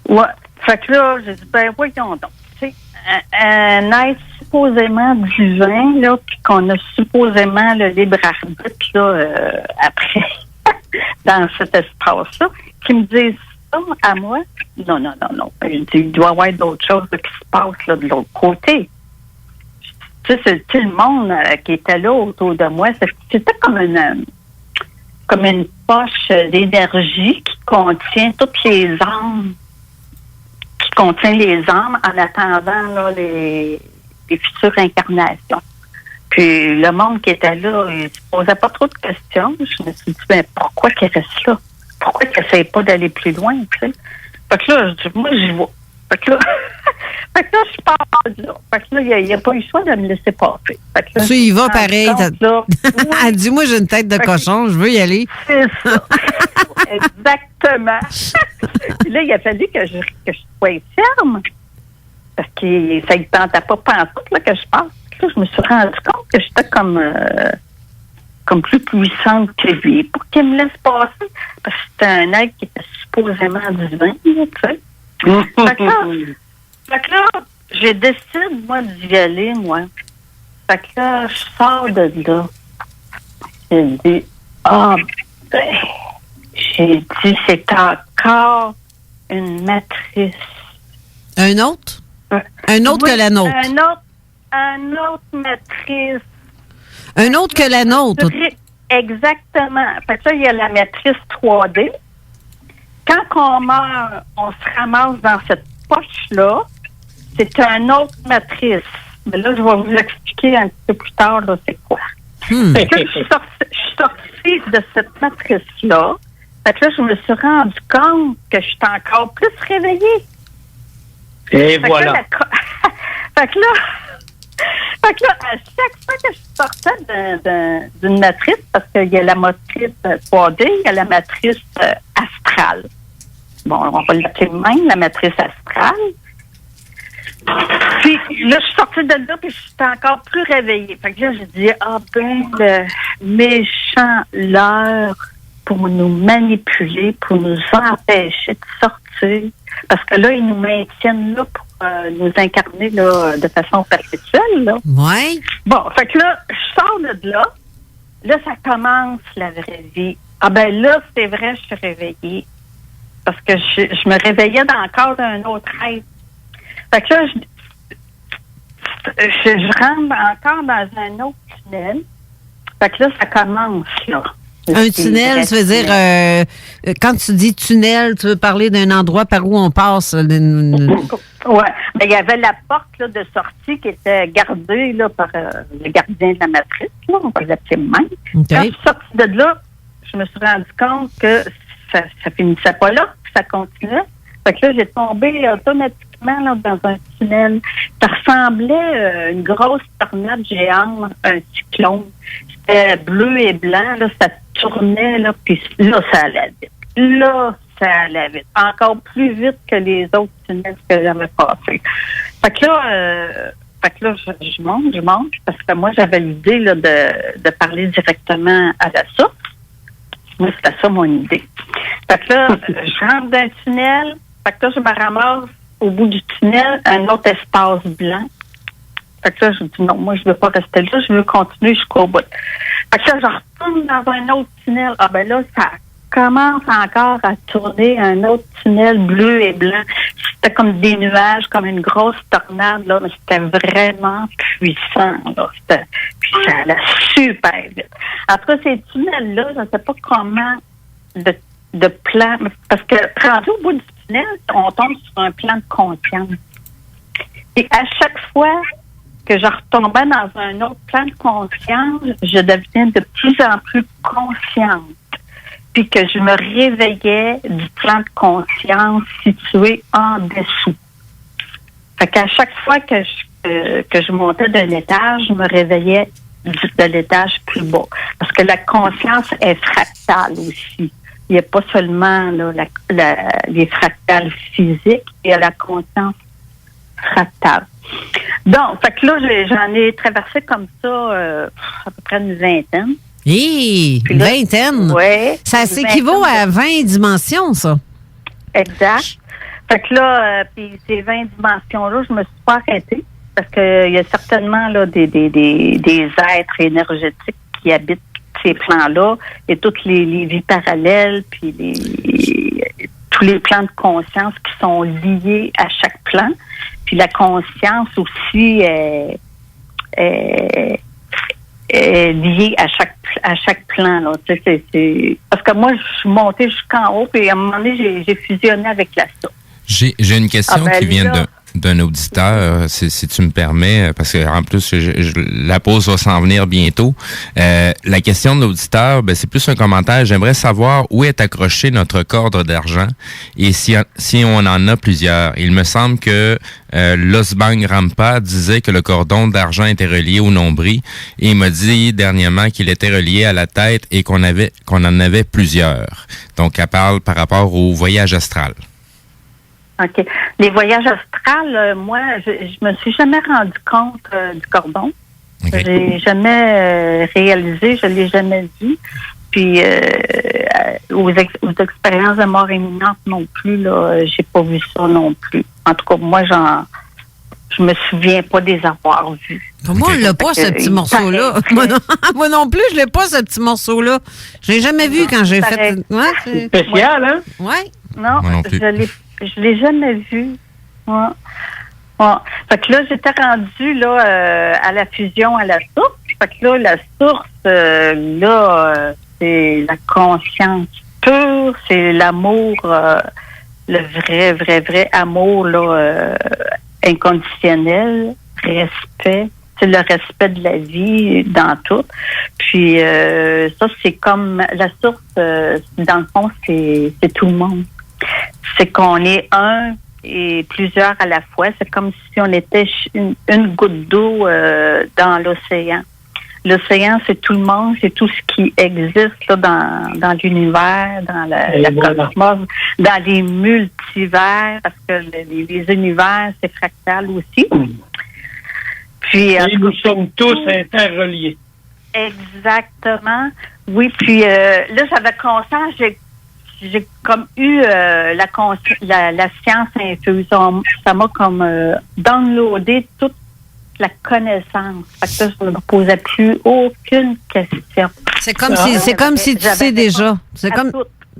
Ouais. Fait que là, j'ai dit, ben voyons donc. Tu sais, un être supposément divin, là, puis qu'on a supposément le libre arbitre, là, après, dans cet espace-là, qui me disent ça à moi. Non. Je dis, il doit y avoir d'autres choses là, qui se passent là, de l'autre côté. Tu sais, c'est le monde qui était là autour de moi. C'était comme une poche d'énergie qui contient toutes les âmes, en attendant là, les futures incarnations. Puis le monde qui était là, il ne se posait pas trop de questions. Je me suis dit, ben pourquoi qu'il reste là? Pourquoi qu'il n'essaie pas d'aller plus loin, tu sais? Fait que là, je dis, moi, j'y vais. Fait que là, je pars de là. Fait que là, il n'y a pas eu le choix de me laisser passer. Fait que là, tu y vas pareil. Elle dit, moi, j'ai une tête de cochon, je veux y aller. C'est ça. Exactement. Puis là, il a fallu que je sois ferme. Parce que ça ne tentait pas pantoute là, que je passe. Là, je me suis rendu compte que j'étais comme plus puissante que lui pour qu'il me laisse passer. Parce que c'était un être qui était supposément divin, tu sais. Fait que là, j'ai décidé, moi, d'y aller, moi. Fait que là, je sors de là. J'ai dit, j'ai dit, c'est encore une matrice. Un autre? Un autre que la nôtre? Un autre matrice. Un autre que la nôtre? Exactement. Fait que là, il y a la matrice 3D. Quand on meurt, on se ramasse dans cette poche-là. C'est une autre matrice. Mais là, je vais vous expliquer un petit peu plus tard, là, c'est quoi. Fait que là, je suis sortie de cette matrice-là. Fait que là, je me suis rendu compte que je suis encore plus réveillée. Et voilà. Fait que là, à chaque fois que je sortais d'une matrice, parce qu'il y a la matrice 3D, il y a la matrice astrale. Bon, on va l'appeler même, la matrice astrale. Puis là, je suis sortie de là, puis je suis encore plus réveillée. Fait que là, j'ai dit, le méchant leurre pour nous manipuler, pour nous empêcher de sortir. Parce que là, ils nous maintiennent là pour nous incarner là, de façon perpétuelle. Là. Ouais. Bon, fait que là, je sors de là. Là, ça commence la vraie vie. Là, c'est vrai, je suis réveillée. Parce que je me réveillais dans le corps d'un autre être. Fait que là, je rentre encore dans un autre tunnel. Fait que là, ça commence, là. Un tunnel, ça veut dire, quand tu dis tunnel, tu veux parler d'un endroit par où on passe. Oui, mais il y avait la porte là, de sortie qui était gardée là, par le gardien de la matrice, là, on va l'appeler même. Okay. Quand je suis sortie de là, je me suis rendu compte que ça finissait pas là, ça continuait. Fait que là, j'ai tombé automatiquement là, dans un tunnel. Ça ressemblait à une grosse tornade géante, un cyclone. C'était bleu et blanc, là, ça tournait, là, puis là, ça allait vite. Là, ça allait vite. Encore plus vite que les autres tunnels que j'avais passés. Fait que là, je monte, parce que moi, j'avais l'idée là, de parler directement à la source. Moi, c'était ça mon idée. Fait que là, je rentre dans un tunnel. Fait que là, je me ramasse au bout du tunnel, un autre espace blanc. Fait que là, je me dis non, moi, je veux pas rester là, je veux continuer jusqu'au bout. Fait que là, je retourne dans un autre tunnel. Là, ça commence encore à tourner un autre tunnel bleu et blanc. C'était comme des nuages, comme une grosse tornade, là, mais c'était vraiment puissant, là. Puis ça allait super vite. Après ces tunnels-là, je ne sais pas comment de plan, parce que rendu au bout du tunnel, on tombe sur un plan de conscience. Et à chaque fois que je retombais dans un autre plan de conscience, je devenais de plus en plus consciente. Puis que je me réveillais du plan de conscience situé en dessous. Fait qu'à chaque fois que je montais d'un étage, je me réveillais de l'étage plus bas. Parce que la conscience est fractale aussi. Il n'y a pas seulement là, les fractales physiques, il y a la conscience fractale. Donc, fait que là, j'en ai traversé comme ça à peu près une vingtaine. Une vingtaine? Oui. Ça s'équivaut à 20 dimensions, ça. Exact. Fait que là, puis ces 20 dimensions-là, je me suis pas arrêtée parce qu'il y a certainement là, des êtres énergétiques qui habitent ces plans-là et toutes les vies parallèles, puis tous les plans de conscience qui sont liés à chaque plan. Puis la conscience aussi est liée à chaque plan. Là. Parce que moi, je suis montée jusqu'en haut, puis à un moment donné, j'ai fusionné avec la source. J'ai une question qui vient d'un auditeur, si tu me permets, parce que en plus, la pause va s'en venir bientôt. La question de l'auditeur, c'est plus un commentaire. J'aimerais savoir où est accroché notre cordre d'argent et si on en a plusieurs. Il me semble que Losbang Rampa disait que le cordon d'argent était relié au nombril et il m'a dit dernièrement qu'il était relié à la tête et qu'on en avait plusieurs. Donc, elle parle par rapport au voyage astral. OK. Les voyages astrales, moi, je me suis jamais rendu compte du cordon. Okay. J'ai jamais réalisé, je l'ai jamais vu. Puis aux expériences de mort imminente non plus, là, j'ai pas vu ça non plus. En tout cas, moi, je me souviens pas des avoir vus. Moi, on l'a pas, ce petit morceau-là. Moi non plus, je l'ai pas, ce petit morceau-là. Je l'ai jamais vu quand j'ai fait... Ouais, c'est spécial, hein? Oui. Non, je l'ai jamais vu. Ouais. Ouais. Fait que là, j'étais rendue là, à la fusion à la source. Fait que là, la source, c'est la conscience pure, c'est l'amour, le vrai amour là, inconditionnel, respect. C'est le respect de la vie dans tout. Puis ça, c'est comme la source, dans le fond, c'est tout le monde. C'est qu'on est un et plusieurs à la fois. C'est comme si on était une goutte d'eau dans l'océan. L'océan, c'est tout le monde, c'est tout ce qui existe là, dans l'univers, dans la cosmos, dans les multivers, parce que les univers, c'est fractal aussi. Puis, et nous sommes tous interreliés. Exactement. Oui, puis là, j'avais conscience, j'ai comme eu la science infuse. Ça m'a comme downloadé toute la connaissance. Fait que là, je ne me posais plus aucune question. C'est comme si tu sais déjà.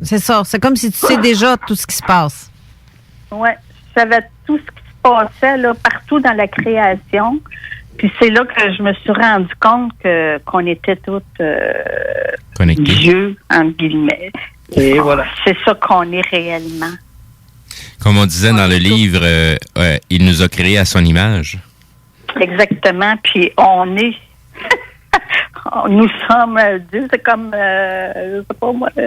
C'est ça. C'est comme si tu sais déjà tout ce qui se passe. Oui, je savais tout ce qui se passait là, partout dans la création. Puis c'est là que je me suis rendu compte qu'on était toutes connectés. Dieu, entre guillemets. Et voilà. C'est ça qu'on est réellement. Comme on disait dans le livre, il nous a créés à son image. Exactement. Puis on est... nous sommes Dieu. C'est comme... je sais pas moi... tu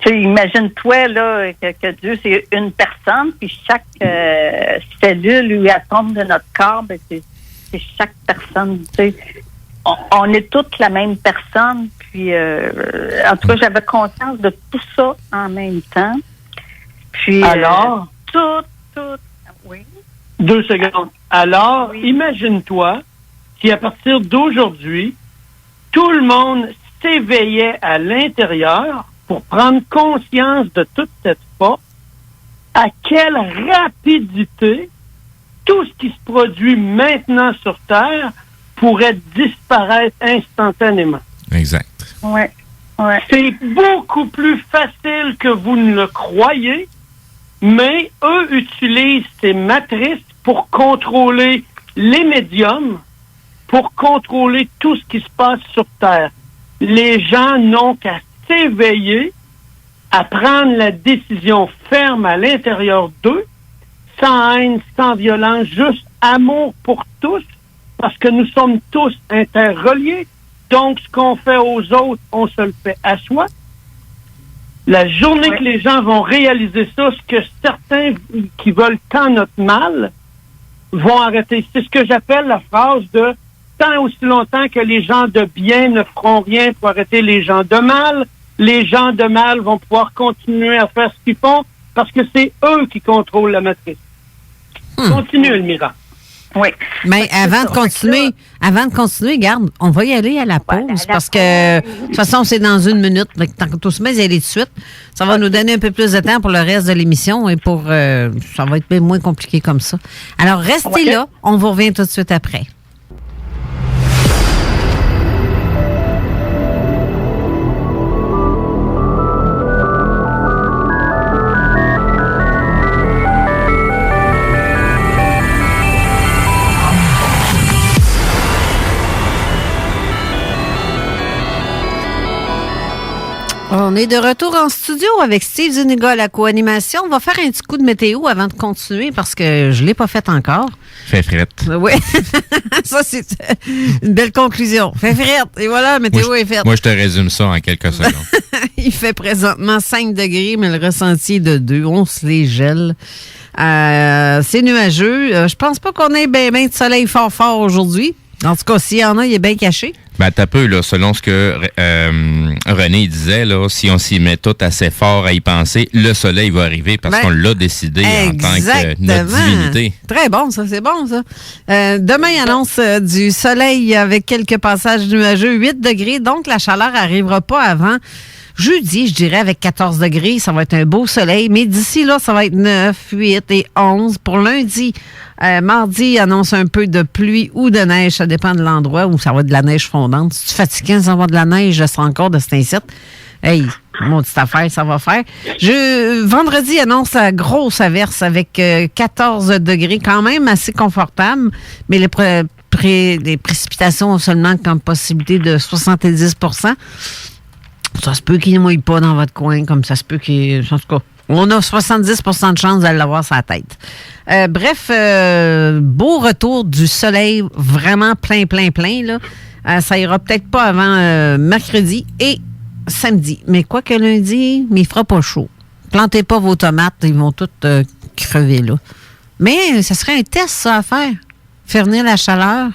sais, imagine-toi là, que Dieu, c'est une personne, puis chaque cellule ou atome de notre corps, ben, c'est chaque personne. Tu sais. On est toutes la même personne. Puis, en tout cas, j'avais conscience de tout ça en même temps. Puis, alors, tout, oui. 2 secondes. Alors, oui. Imagine-toi si à partir d'aujourd'hui, tout le monde s'éveillait à l'intérieur pour prendre conscience de toute cette force, à quelle rapidité tout ce qui se produit maintenant sur Terre pourrait disparaître instantanément. Exact. Ouais. C'est beaucoup plus facile que vous ne le croyez, mais eux utilisent ces matrices pour contrôler les médiums, pour contrôler tout ce qui se passe sur Terre. Les gens n'ont qu'à s'éveiller à prendre la décision ferme à l'intérieur d'eux, sans haine, sans violence, juste amour pour tous, parce que nous sommes tous interreliés. Donc, ce qu'on fait aux autres, on se le fait à soi. La journée que les gens vont réaliser ça, ce que certains qui veulent tant notre mal vont arrêter. C'est ce que j'appelle la phrase de « tant aussi longtemps que les gens de bien ne feront rien pour arrêter les gens de mal, les gens de mal vont pouvoir continuer à faire ce qu'ils font parce que c'est eux qui contrôlent la matrice. » Continue, Elmira. Oui. Mais avant de continuer, garde, on va y aller à la pause parce que, de toute façon, c'est dans 1 minute. Tantôt, se met y aller de suite. Ça va nous donner un peu plus de temps pour le reste de l'émission et pour, ça va être bien moins compliqué comme ça. Alors, restez là. On vous revient tout de suite après. On est de retour en studio avec Steve Zuniga à la co-animation. On va faire un petit coup de météo avant de continuer parce que je ne l'ai pas fait encore. Fait frette. Oui, ça c'est une belle conclusion. Fait frette. Et voilà, la météo est faite. Moi, je te résume ça en quelques secondes. Il fait présentement 5 degrés, mais le ressenti est de 2. On se les gèle. C'est nuageux. Je pense pas qu'on ait bien de soleil fort aujourd'hui. En tout cas, s'il y en a, il est bien caché. Ben, t'as peu, là, selon ce que René disait, là, si on s'y met tout assez fort à y penser, le soleil va arriver parce qu'on l'a décidé en tant que notre divinité. Très bon, ça, c'est bon, ça. Demain, il annonce du soleil avec quelques passages nuageux, 8 degrés, donc la chaleur n'arrivera pas avant jeudi, je dirais, avec 14 degrés. Ça va être un beau soleil, mais d'ici là, ça va être 9, 8 et 11. Pour lundi, mardi, annonce un peu de pluie ou de neige. Ça dépend de l'endroit où ça va être de la neige fondante. Si tu es fatiguant, ça va de la neige, je serai encore de cet incite. Hey, mon petite affaire, ça va faire. Vendredi, annonce la grosse averse avec 14 degrés, quand même assez confortable, mais les précipitations ont seulement comme possibilité de 70 %. Ça se peut qu'il ne mouille pas dans votre coin, comme ça se peut qu'il... En tout cas, on a 70 % de chance d'aller l'avoir sur la tête. Bref, beau retour du soleil, vraiment plein, là. Ça ira peut-être pas avant mercredi et samedi. Mais quoi que lundi, mais il fera pas chaud. Plantez pas vos tomates, ils vont toutes crever, là. Mais ça serait un test, ça, à faire. Faire venir la chaleur.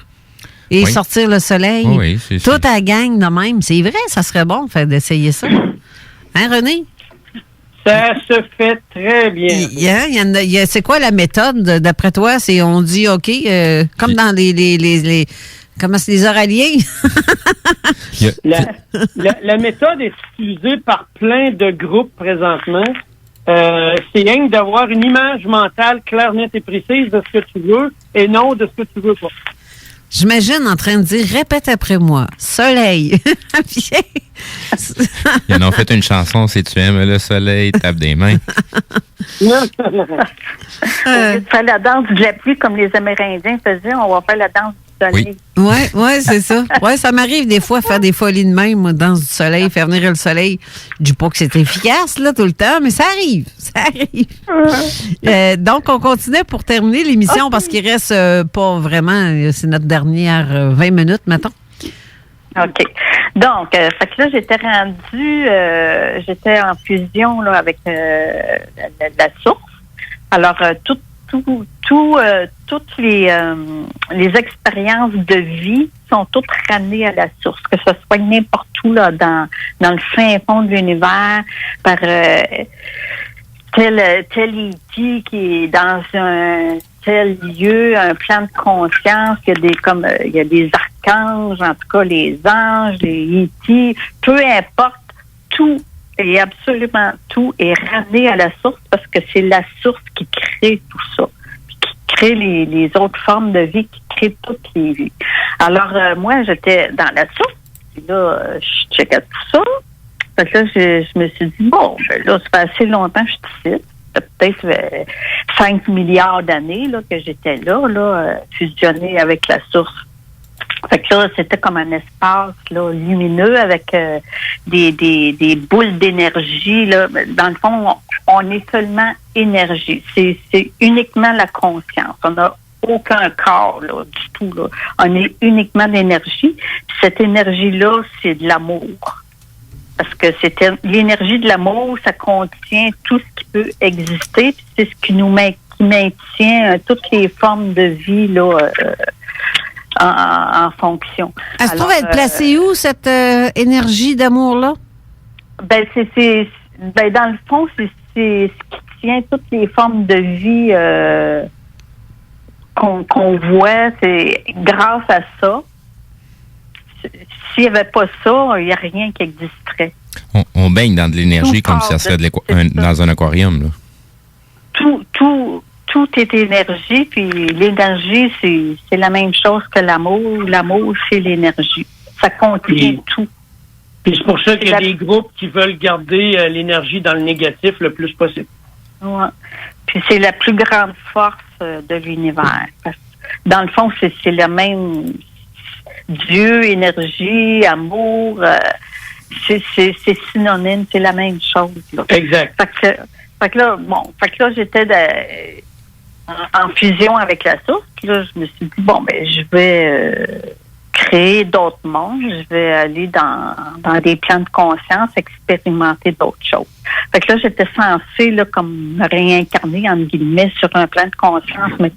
Et sortir le soleil. Oui, toute la gang de même. C'est vrai, ça serait bon d'essayer ça. Hein, René? Ça se fait très bien. C'est quoi la méthode, d'après toi? C'est on dit, OK, comme dans les comment c'est, les oraliens? La méthode est utilisée par plein de groupes présentement. C'est rien que d'avoir une image mentale claire, nette et précise de ce que tu veux et non de ce que tu veux pas. J'imagine en train de dire, répète après moi, soleil. Ils en ont fait une chanson, si tu aimes le soleil, tape des mains. Au lieu de faire la danse de la pluie comme les Amérindiens faisaient, on va faire la danse du soleil. Oui, c'est ça. Oui, ça m'arrive des fois faire des folies de même, moi, danse du soleil, faire venir le soleil. Je dis pas que c'est efficace, là, tout le temps, mais ça arrive. Donc, on continue pour terminer l'émission parce qu'il reste pas vraiment, c'est notre dernière 20 minutes, mettons. OK. Donc, fait que là, j'étais en fusion là, avec la source. Alors, toutes les expériences de vie sont toutes ramenées à la source, que ce soit n'importe où là, dans le fin fond de l'univers, par tel E.T. qui est dans un tel lieu, un plan de conscience, il y a des archanges, en tout cas les anges, les E.T., peu importe, tout et absolument tout est ramené à la source parce que c'est la source qui crée tout ça, qui crée les autres formes de vie, qui crée toutes les vies. Alors, moi, j'étais dans la source, puis là, je checkais tout ça. Fait que là, je me suis dit, bon, là, ça fait assez longtemps que je suis ici. Peut-être 5 milliards d'années là, que j'étais là, fusionnée avec la source. Fait que là, c'était comme un espace là, lumineux avec des boules d'énergie. Là. Dans le fond, on est seulement énergie. C'est uniquement la conscience. On n'a aucun corps là, du tout. Là. On est uniquement d'énergie. Puis cette énergie-là, c'est de l'amour. Parce que c'était l'énergie de l'amour, ça contient tout ce qui peut exister. Puis c'est ce qui nous maintient toutes les formes de vie là. En fonction. Elle se trouve être placée où, cette énergie d'amour-là? Ben, dans le fond, c'est ce qui tient toutes les formes de vie qu'on voit. C'est grâce à ça. S'il n'y avait pas ça, il n'y a rien qui existerait. On baigne dans de l'énergie comme si ça serait dans un aquarium, là. Tout est énergie, puis l'énergie, c'est la même chose que l'amour. L'amour, c'est l'énergie. Ça contient tout. Puis c'est pour ça qu'il y a des groupes qui veulent garder l'énergie dans le négatif le plus possible. Ouais. Puis c'est la plus grande force de l'univers. Parce que dans le fond, c'est le même Dieu, énergie, amour. C'est synonyme, c'est la même chose. Là. Exact. Fait que là, j'étais en fusion avec la source. Puis là, je me suis dit, je vais créer d'autres mondes. Je vais aller dans des plans de conscience, expérimenter d'autres choses. Fait que là, j'étais censée, là, comme me réincarner, entre guillemets, sur un plan de conscience, mais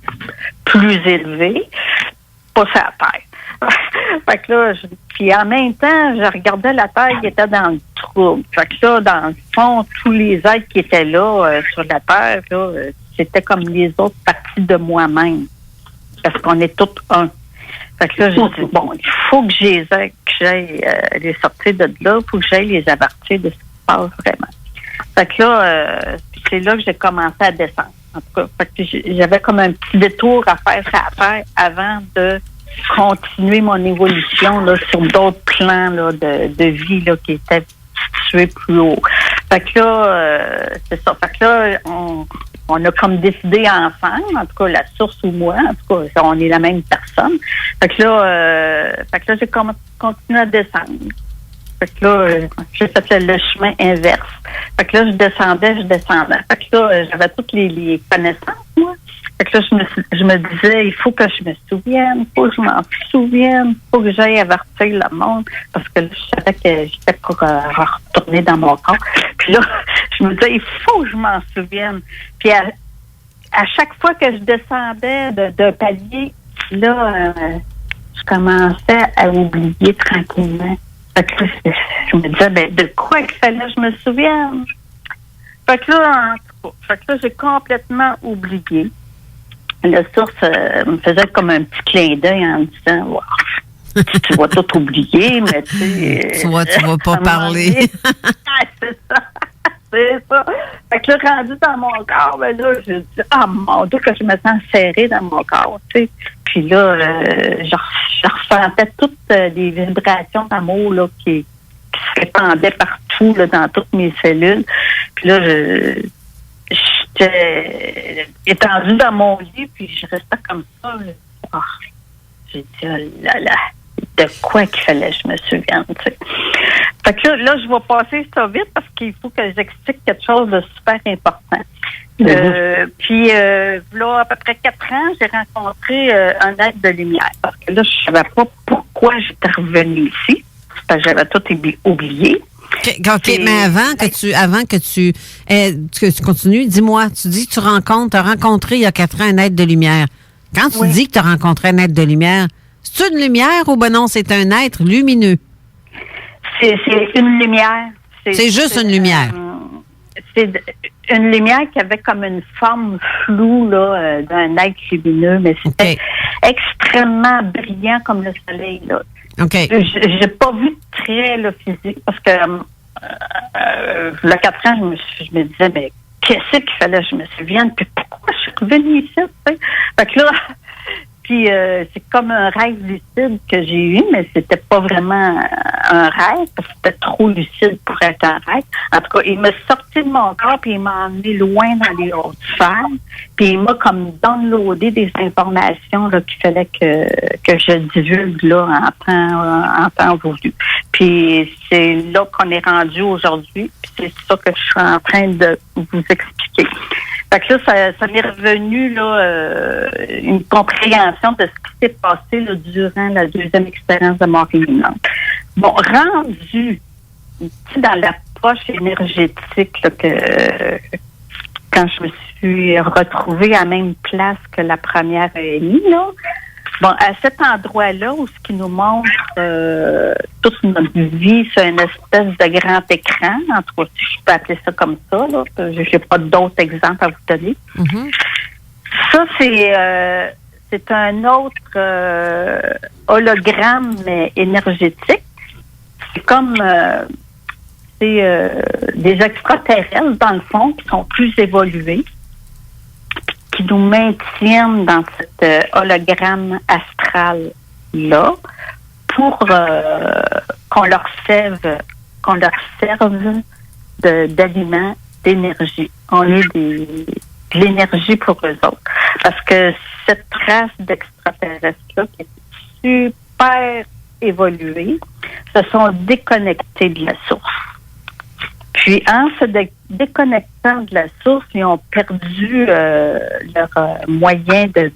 plus élevé, pas sur la Terre. Fait que là, puis en même temps, je regardais la Terre qui était dans le trouble. Fait que là, dans le fond, tous les êtres qui étaient là, sur la Terre, là, c'était comme les autres parties de moi-même. Parce qu'on est tous un. Fait que là, j'ai dit, il faut que j'aille les sortir de là, il faut que j'aille les avertir de ce qui se passe vraiment. Fait que là, c'est là que j'ai commencé à descendre. En tout cas, fait que j'avais comme un petit détour à faire avant de continuer mon évolution là, sur d'autres plans là, de vie là, qui étaient situés plus haut. Fait que là, c'est ça. Fait que là, on a comme décidé ensemble, en tout cas la source ou moi, en tout cas, on est la même personne. Fait que là, j'ai continué à descendre. Fait que là, j'ai fait le chemin inverse. Fait que là, je descendais. Fait que là, j'avais toutes les connaissances, moi. Fait que là, je me disais, il faut que je me souvienne, il faut que je m'en souvienne, il faut que j'aille avertir le monde, parce que là, je savais que j'étais pour retourner dans mon corps. Puis là, je me disais, il faut que je m'en souvienne. Puis à chaque fois que je descendais d'un palier, là, je commençais à oublier tranquillement. Fait que là, je me disais, de quoi qu'il fallait que je me souvienne? Fait que là, en tout cas, j'ai complètement oublié. La source me faisait comme un petit clin d'œil en me disant, wow, tu vas tout oublier, mais tu sais... tu vas pas parler. C'est ça. C'est ça. Fait que là, rendu dans mon corps, là, je dis, mon Dieu, que je me sens serrée dans mon corps, tu sais. Puis là, je ressentais toutes les vibrations d'amour, là, qui se répandaient partout, là, dans toutes mes cellules. Puis là, j'étais étendue dans mon lit, puis je restais comme ça. J'ai dit, oh là là, de quoi qu'il fallait que je me souvienne, tu sais. Fait que là, je vais passer ça vite parce qu'il faut que j'explique quelque chose de super important. Puis là, à peu près 4 ans, j'ai rencontré un être de lumière. Parce que là, je savais pas pourquoi j'étais revenue ici. Parce que j'avais tout oublié. OK, mais avant que tu continues, dis-moi, tu dis que tu as rencontré il y a 4 ans un être de lumière. Quand tu dis que tu as rencontré un être de lumière, c'est une lumière ou ben non, c'est un être lumineux? C'est une lumière. C'est juste une lumière. C'est une lumière qui avait comme une forme floue là, d'un être lumineux, mais c'était extrêmement brillant comme le soleil. Là. Okay. J'ai pas vu de trait là, physique parce que il y a 4 ans, je me disais, mais qu'est-ce qu'il fallait que je me souvienne? Puis pourquoi je suis revenue ici? T'sais? Fait que là, puis c'est comme un rêve lucide que j'ai eu, mais c'était pas vraiment un rêve, parce que c'était trop lucide pour être un rêve. En tout cas, il m'a sorti de mon corps, puis il m'a emmené loin dans les hautes sphères, puis il m'a comme downloadé des informations là, qu'il fallait que je divulgue là, en temps voulu. Puis c'est là qu'on est rendu aujourd'hui, puis c'est ça que je suis en train de vous expliquer. Fait que là, ça m'est revenu là, une compréhension de ce qui s'est passé là, durant la deuxième expérience de mort imminente. Bon, rendu dans l'approche énergétique là, que quand je me suis retrouvée à la même place que la première EMI, là, bon, à cet endroit-là où ce qui nous montre toute notre vie, c'est une espèce de grand écran, en tout cas, si je peux appeler ça comme ça, là, je n'ai pas d'autres exemples à vous donner. Mm-hmm. Ça, c'est un autre hologramme énergétique. C'est comme des extraterrestres, dans le fond, qui sont plus évolués, qui nous maintiennent dans cet hologramme astral-là pour qu'on leur serve d'aliments, d'énergie. On est de l'énergie pour eux autres. Parce que cette race d'extraterrestres-là, qui est super évoluée, se sont déconnectés de la source. Puis, en se déconnectant de la source, ils ont perdu leur moyen de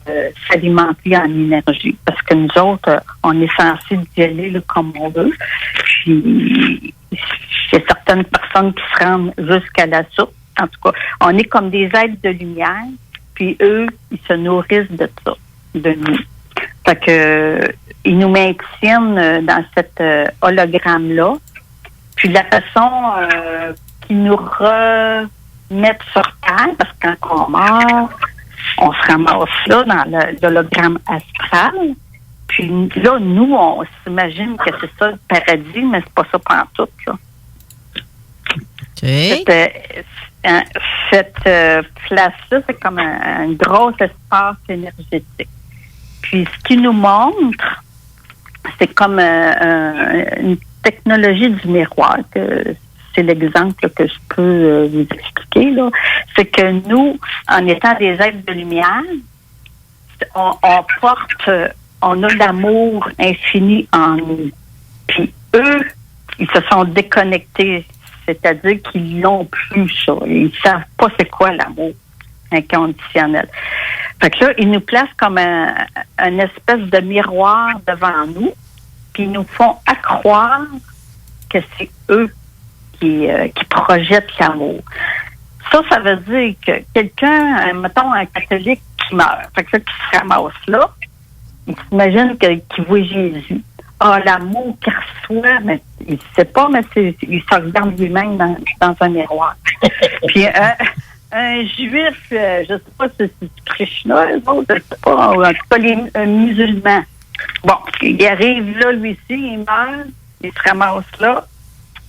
s'alimenter en énergie. Parce que nous autres, on est censé d'y aller là, comme on veut. Puis, il y a certaines personnes qui se rendent jusqu'à la source. En tout cas, on est comme des êtres de lumière. Puis, eux, ils se nourrissent de ça, de nous. Fait que, ils nous maintiennent dans cet hologramme-là. Puis la façon qu'ils nous remettent sur terre, parce que quand on meurt, on se ramasse là dans l'hologramme astral. Puis là, nous, on s'imagine que c'est ça le paradis, mais c'est pas ça pantoute, là. Okay. Cette place-là, c'est comme un gros espace énergétique. Puis ce qui nous montre, c'est comme une technologie du miroir, que c'est l'exemple que je peux vous expliquer, là. C'est que nous, en étant des êtres de lumière, on a l'amour infini en nous. Puis eux, ils se sont déconnectés, c'est-à-dire qu'ils l'ont plus, ça. Ils savent pas c'est quoi l'amour inconditionnel. Fait que là, ils nous placent comme un espèce de miroir devant nous, puis ils nous font accroire que c'est eux qui projettent l'amour. Ça veut dire que quelqu'un, mettons un catholique qui meurt, fait que là, qui se ramasse là, il s'imagine qu'il voit Jésus. Ah, l'amour qu'il reçoit, mais il ne sait pas, mais il se regarde lui-même dans un miroir. Puis un juif, je ne sais pas si c'est Krishna, eux autres, je ne sais pas, en tout cas les musulmans. Bon, il arrive là, lui-ci, il meurt, il se ramasse là,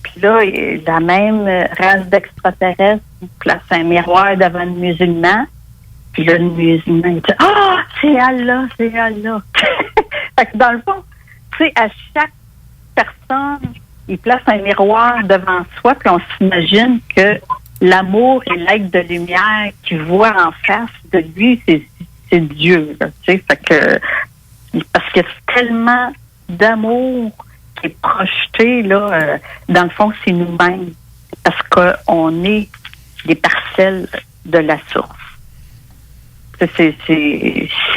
puis là, la même race d'extraterrestres place un miroir devant le musulman, puis là, le musulman, il dit « Ah, c'est Allah, c'est Allah! » Fait que dans le fond, tu sais, à chaque personne, il place un miroir devant soi, puis on s'imagine que l'amour et l'être de lumière qu'il voit en face de lui, c'est Dieu, là, tu sais, fait que parce qu'il y a tellement d'amour qui est projeté, là, dans le fond, c'est nous-mêmes, parce qu'on est des parcelles de la source. C'est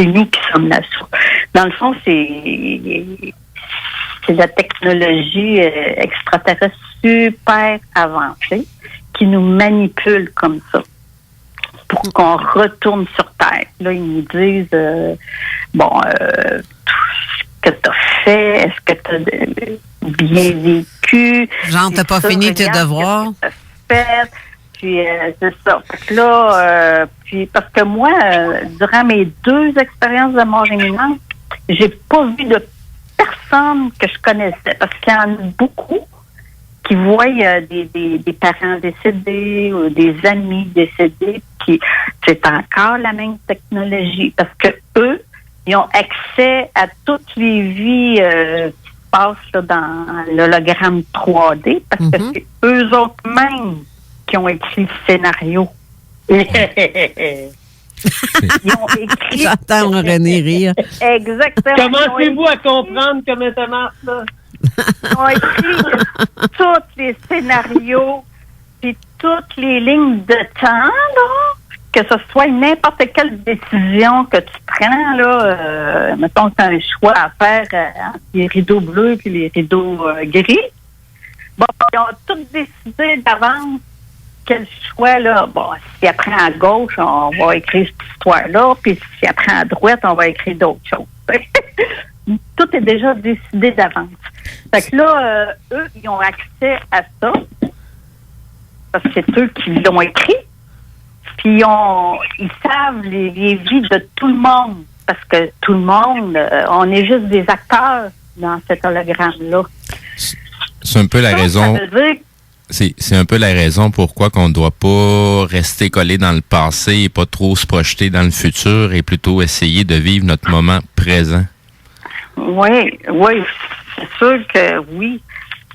nous qui sommes la source. Dans le fond, c'est la technologie extraterrestre super avancée qui nous manipule comme ça pour qu'on retourne sur Terre. Là, ils nous disent tout ce que tu as fait, est-ce que tu as bien vécu? Genre, t'as pas fini tes devoirs? Puis c'est ça. Fait que là, puis parce que moi, durant mes 2 expériences de mort imminente, j'ai pas vu de personne que je connaissais, parce qu'il y en a beaucoup qui voient des parents décédés ou des amis décédés, qui c'est encore la même technologie, parce que eux, ils ont accès à toutes les vies passe là, dans l'hologramme 3D, parce que c'est eux autres mêmes qui ont écrit le scénario. Ils ont écrit... J'entends René rire. Exactement. Commencez-vous à comprendre comment ça marche, là? Ils ont écrit tous les scénarios, puis toutes les lignes de temps, là, que ce soit n'importe quelle décision que tu prends, là, mettons que tu as un choix à faire entre les rideaux bleus et les rideaux gris. Bon, ils ont tous décidé d'avance quel choix, là. Bon, si elle prend à gauche, on va écrire cette histoire-là, puis si elle prend à droite, on va écrire d'autres choses. Tout est déjà décidé d'avance. Fait que là, eux, ils ont accès à ça, parce que c'est eux qui l'ont écrit. Puis ils savent les vies de tout le monde, parce que tout le monde, on est juste des acteurs dans cet hologramme-là. C'est un peu la raison. C'est un peu la raison pourquoi qu'on ne doit pas rester collé dans le passé et pas trop se projeter dans le futur et plutôt essayer de vivre notre moment présent. Oui, c'est sûr que oui.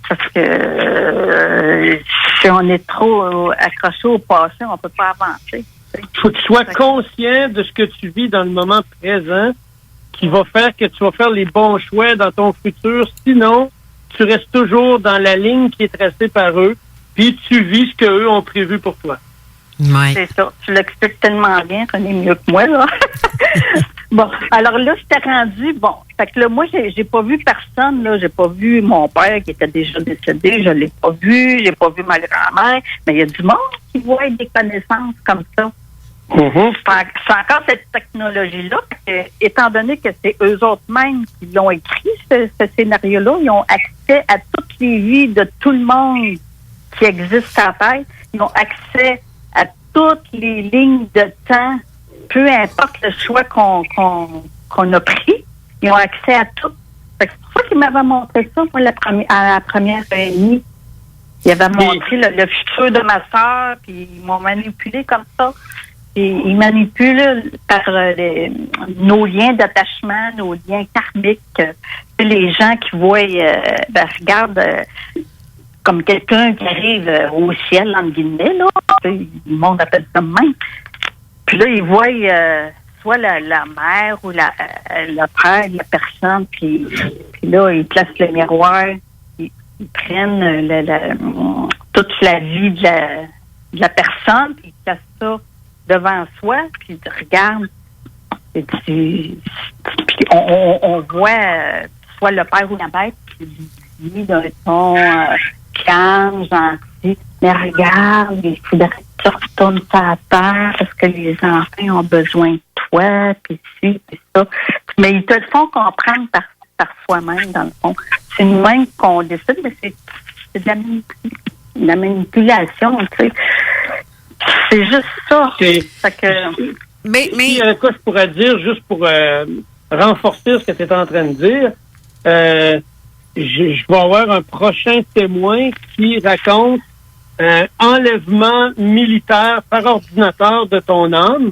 Parce que si on est trop accroché au passé, on ne peut pas avancer. Il faut que tu sois conscient de ce que tu vis dans le moment présent qui va faire que tu vas faire les bons choix dans ton futur. Sinon, tu restes toujours dans la ligne qui est tracée par eux, puis tu vis ce qu'eux ont prévu pour toi. Ouais. C'est ça. Tu l'expliques tellement bien, René, mieux que moi, là. Bon, alors là, j'étais rendu, bon, fait que là, moi, j'ai pas vu personne, là, j'ai pas vu mon père qui était déjà décédé, je l'ai pas vu, j'ai pas vu ma grand-mère, mais il y a du monde qui voit des connaissances comme ça. C'est encore cette technologie-là, étant donné que c'est eux autres mêmes qui l'ont écrit, ce scénario-là, ils ont accès à toutes les vies de tout le monde qui existe à la Terre, ils ont accès à toutes les lignes de temps, peu importe le choix qu'on a pris, ils ont accès à tout. C'est pour ça qu'ils m'avaient montré ça, moi, à la première réunion. Ils avaient montré le futur de ma sœur, puis ils m'ont manipulé comme ça. Et ils manipulent par nos liens d'attachement, nos liens karmiques. Les gens qui voient, regardent comme quelqu'un qui arrive au ciel, entre guillemets, là. Le monde appelle ça de même. Puis là, ils voient soit la mère ou le père de la personne, puis là, ils placent le miroir, ils prennent toute la vie de la personne, puis ils placent ça devant soi, puis ils regardent. Puis on voit soit le père ou la mère qui dit d'un ton calme, gentil, mais regarde, il faudrait que tu retournes à terre parce que les enfants ont besoin de toi, puis ci, puis ça. Mais ils te le font comprendre par soi-même, dans le fond. C'est nous-mêmes qu'on décide, mais c'est de la manipulation, tu sais. C'est juste ça. Fait que... Mais quoi je pourrais dire, juste pour renforcer ce que tu es en train de dire, je vais avoir un prochain témoin qui raconte un enlèvement militaire par ordinateur de ton âme,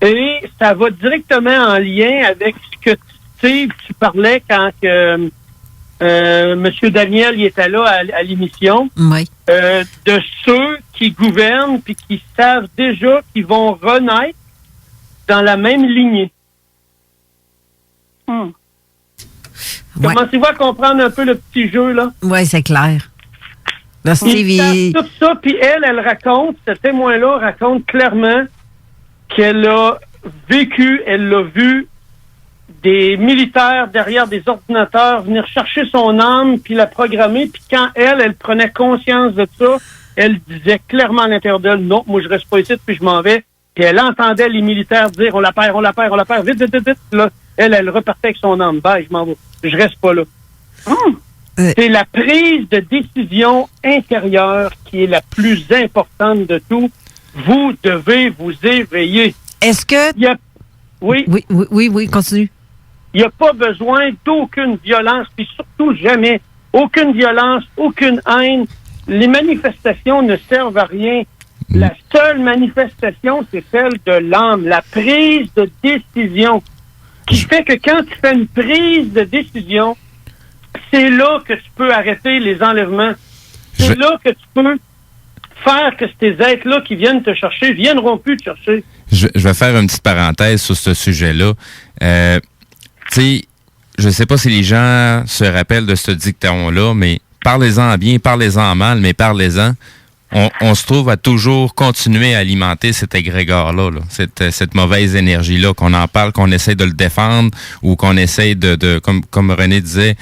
et ça va directement en lien avec ce que tu parlais quand que M. Daniel il était là à l'émission, de ceux qui gouvernent puis qui savent déjà qu'ils vont renaître dans la même lignée. Commencez-vous à comprendre un peu le petit jeu, là? Oui, c'est clair. Là, Steve, tout ça, puis elle raconte, ce témoin-là raconte clairement qu'elle a vécu, elle l'a vu, des militaires derrière des ordinateurs venir chercher son âme puis la programmer, puis quand elle prenait conscience de ça, elle disait clairement à l'intérieur d'elle, non, moi je reste pas ici puis je m'en vais, puis elle entendait les militaires dire, on la perd, vite, là, elle repartait avec son âme, bye, je m'en vais, je reste pas là. C'est la prise de décision intérieure qui est la plus importante de tout. Vous devez vous éveiller. Est-ce que... Oui, continue. Il n'y a pas besoin d'aucune violence, puis surtout jamais aucune violence, aucune haine. Les manifestations ne servent à rien. La seule manifestation, c'est celle de l'âme, la prise de décision, qui fait que quand tu fais une prise de décision, c'est là que tu peux arrêter les enlèvements. C'est là que tu peux faire que ces êtres-là qui viennent te chercher viendront plus te chercher. Je vais faire une petite parenthèse sur ce sujet-là. Tu sais, je sais pas si les gens se rappellent de ce dicton-là, mais parlez-en bien, parlez-en mal, mais parlez-en. On se trouve à toujours continuer à alimenter cet égrégore-là, là, cette mauvaise énergie-là, qu'on en parle, qu'on essaie de le défendre ou qu'on essaie de comme René disait,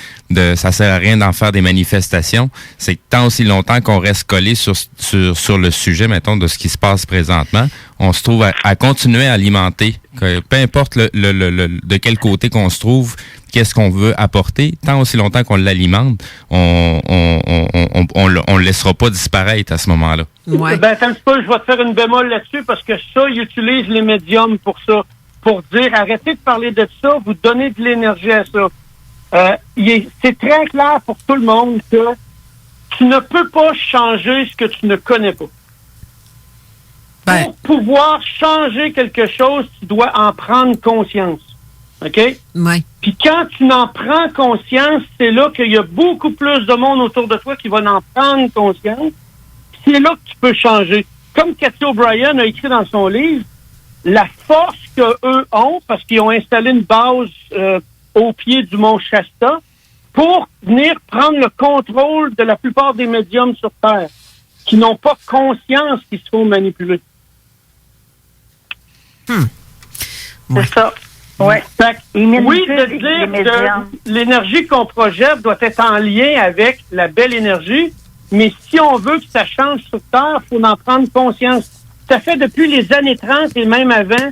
ça sert à rien d'en faire des manifestations. C'est que tant aussi longtemps qu'on reste collé sur le sujet, mettons, de ce qui se passe présentement, on se trouve à continuer à alimenter. Peu importe de quel côté qu'on se trouve, qu'est-ce qu'on veut apporter, tant aussi longtemps qu'on l'alimente, on le laissera pas disparaître à ce moment-là. Ouais. Ben, attends un petit peu, je vais te faire une bémol là-dessus parce que ça, ils utilisent les médiums pour ça. Pour dire, arrêtez de parler de ça, vous donnez de l'énergie à ça. C'est très clair pour tout le monde que tu ne peux pas changer ce que tu ne connais pas. Pour pouvoir changer quelque chose, tu dois en prendre conscience. OK? Oui. Puis quand tu n'en prends conscience, c'est là qu'il y a beaucoup plus de monde autour de toi qui va en prendre conscience. C'est là que tu peux changer. Comme Cathy O'Brien a écrit dans son livre, la force qu'eux ont, parce qu'ils ont installé une base au pied du mont Shasta, pour venir prendre le contrôle de la plupart des médiums sur Terre, qui n'ont pas conscience qu'ils se font manipuler. C'est ça. Ouais. Oui, de dire que l'énergie qu'on projette doit être en lien avec la belle énergie, mais si on veut que ça change sur Terre, il faut en prendre conscience. Ça fait depuis les années 30 et même avant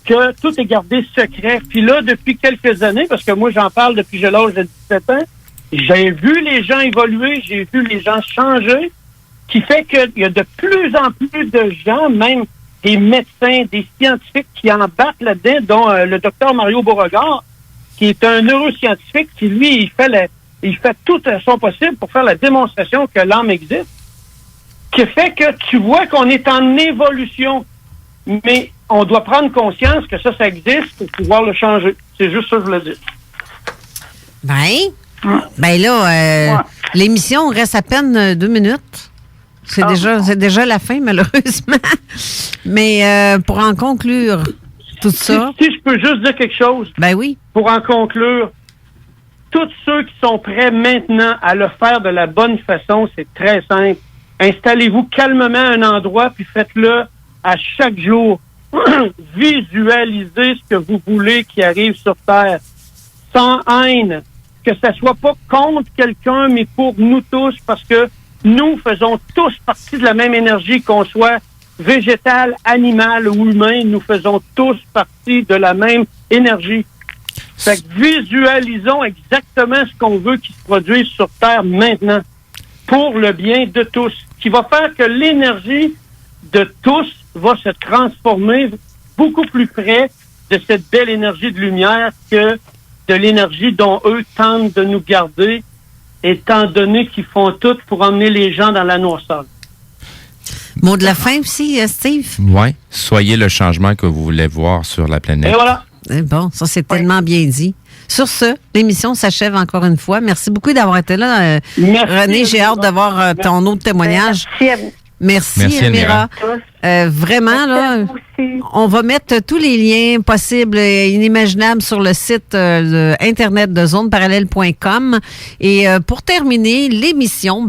que tout est gardé secret. Puis là, depuis quelques années, parce que moi, j'en parle depuis que j'ai l'âge de 17 ans, j'ai vu les gens évoluer, j'ai vu les gens changer, qui fait qu'il y a de plus en plus de gens, même des médecins, des scientifiques qui embarquent là-dedans, dont le docteur Mario Beauregard, qui est un neuroscientifique qui, lui, il fait tout son possible pour faire la démonstration que l'âme existe, qui fait que tu vois qu'on est en évolution, mais on doit prendre conscience que ça existe pour pouvoir le changer. C'est juste ça que je voulais dire. Ben là, l'émission reste à peine 2 minutes. C'est déjà la fin, malheureusement. Mais pour en conclure tout ça... Si je peux juste dire quelque chose. Ben oui. Pour en conclure, tous ceux qui sont prêts maintenant à le faire de la bonne façon, c'est très simple. Installez-vous calmement à un endroit, puis faites-le à chaque jour. Visualisez ce que vous voulez qui arrive sur Terre. Sans haine. Que ça soit pas contre quelqu'un, mais pour nous tous, parce que nous faisons tous partie de la même énergie, qu'on soit végétal, animal ou humain, nous faisons tous partie de la même énergie. Fait que visualisons exactement ce qu'on veut qui se produise sur Terre maintenant, pour le bien de tous, qui va faire que l'énergie de tous va se transformer beaucoup plus près de cette belle énergie de lumière que de l'énergie dont eux tentent de nous garder, étant donné qu'ils font tout pour emmener les gens dans la noirceur. Mot de la fin aussi, Steve? Oui. Soyez le changement que vous voulez voir sur la planète. Et voilà. Bon, ça, c'est tellement bien dit. Sur ce, l'émission s'achève encore une fois. Merci beaucoup d'avoir été là. René, j'ai hâte d'avoir ton autre témoignage. Merci, Elmira. Vraiment, là, on va mettre tous les liens possibles et inimaginables sur le site internet de zoneparallèle.com. Et pour terminer l'émission,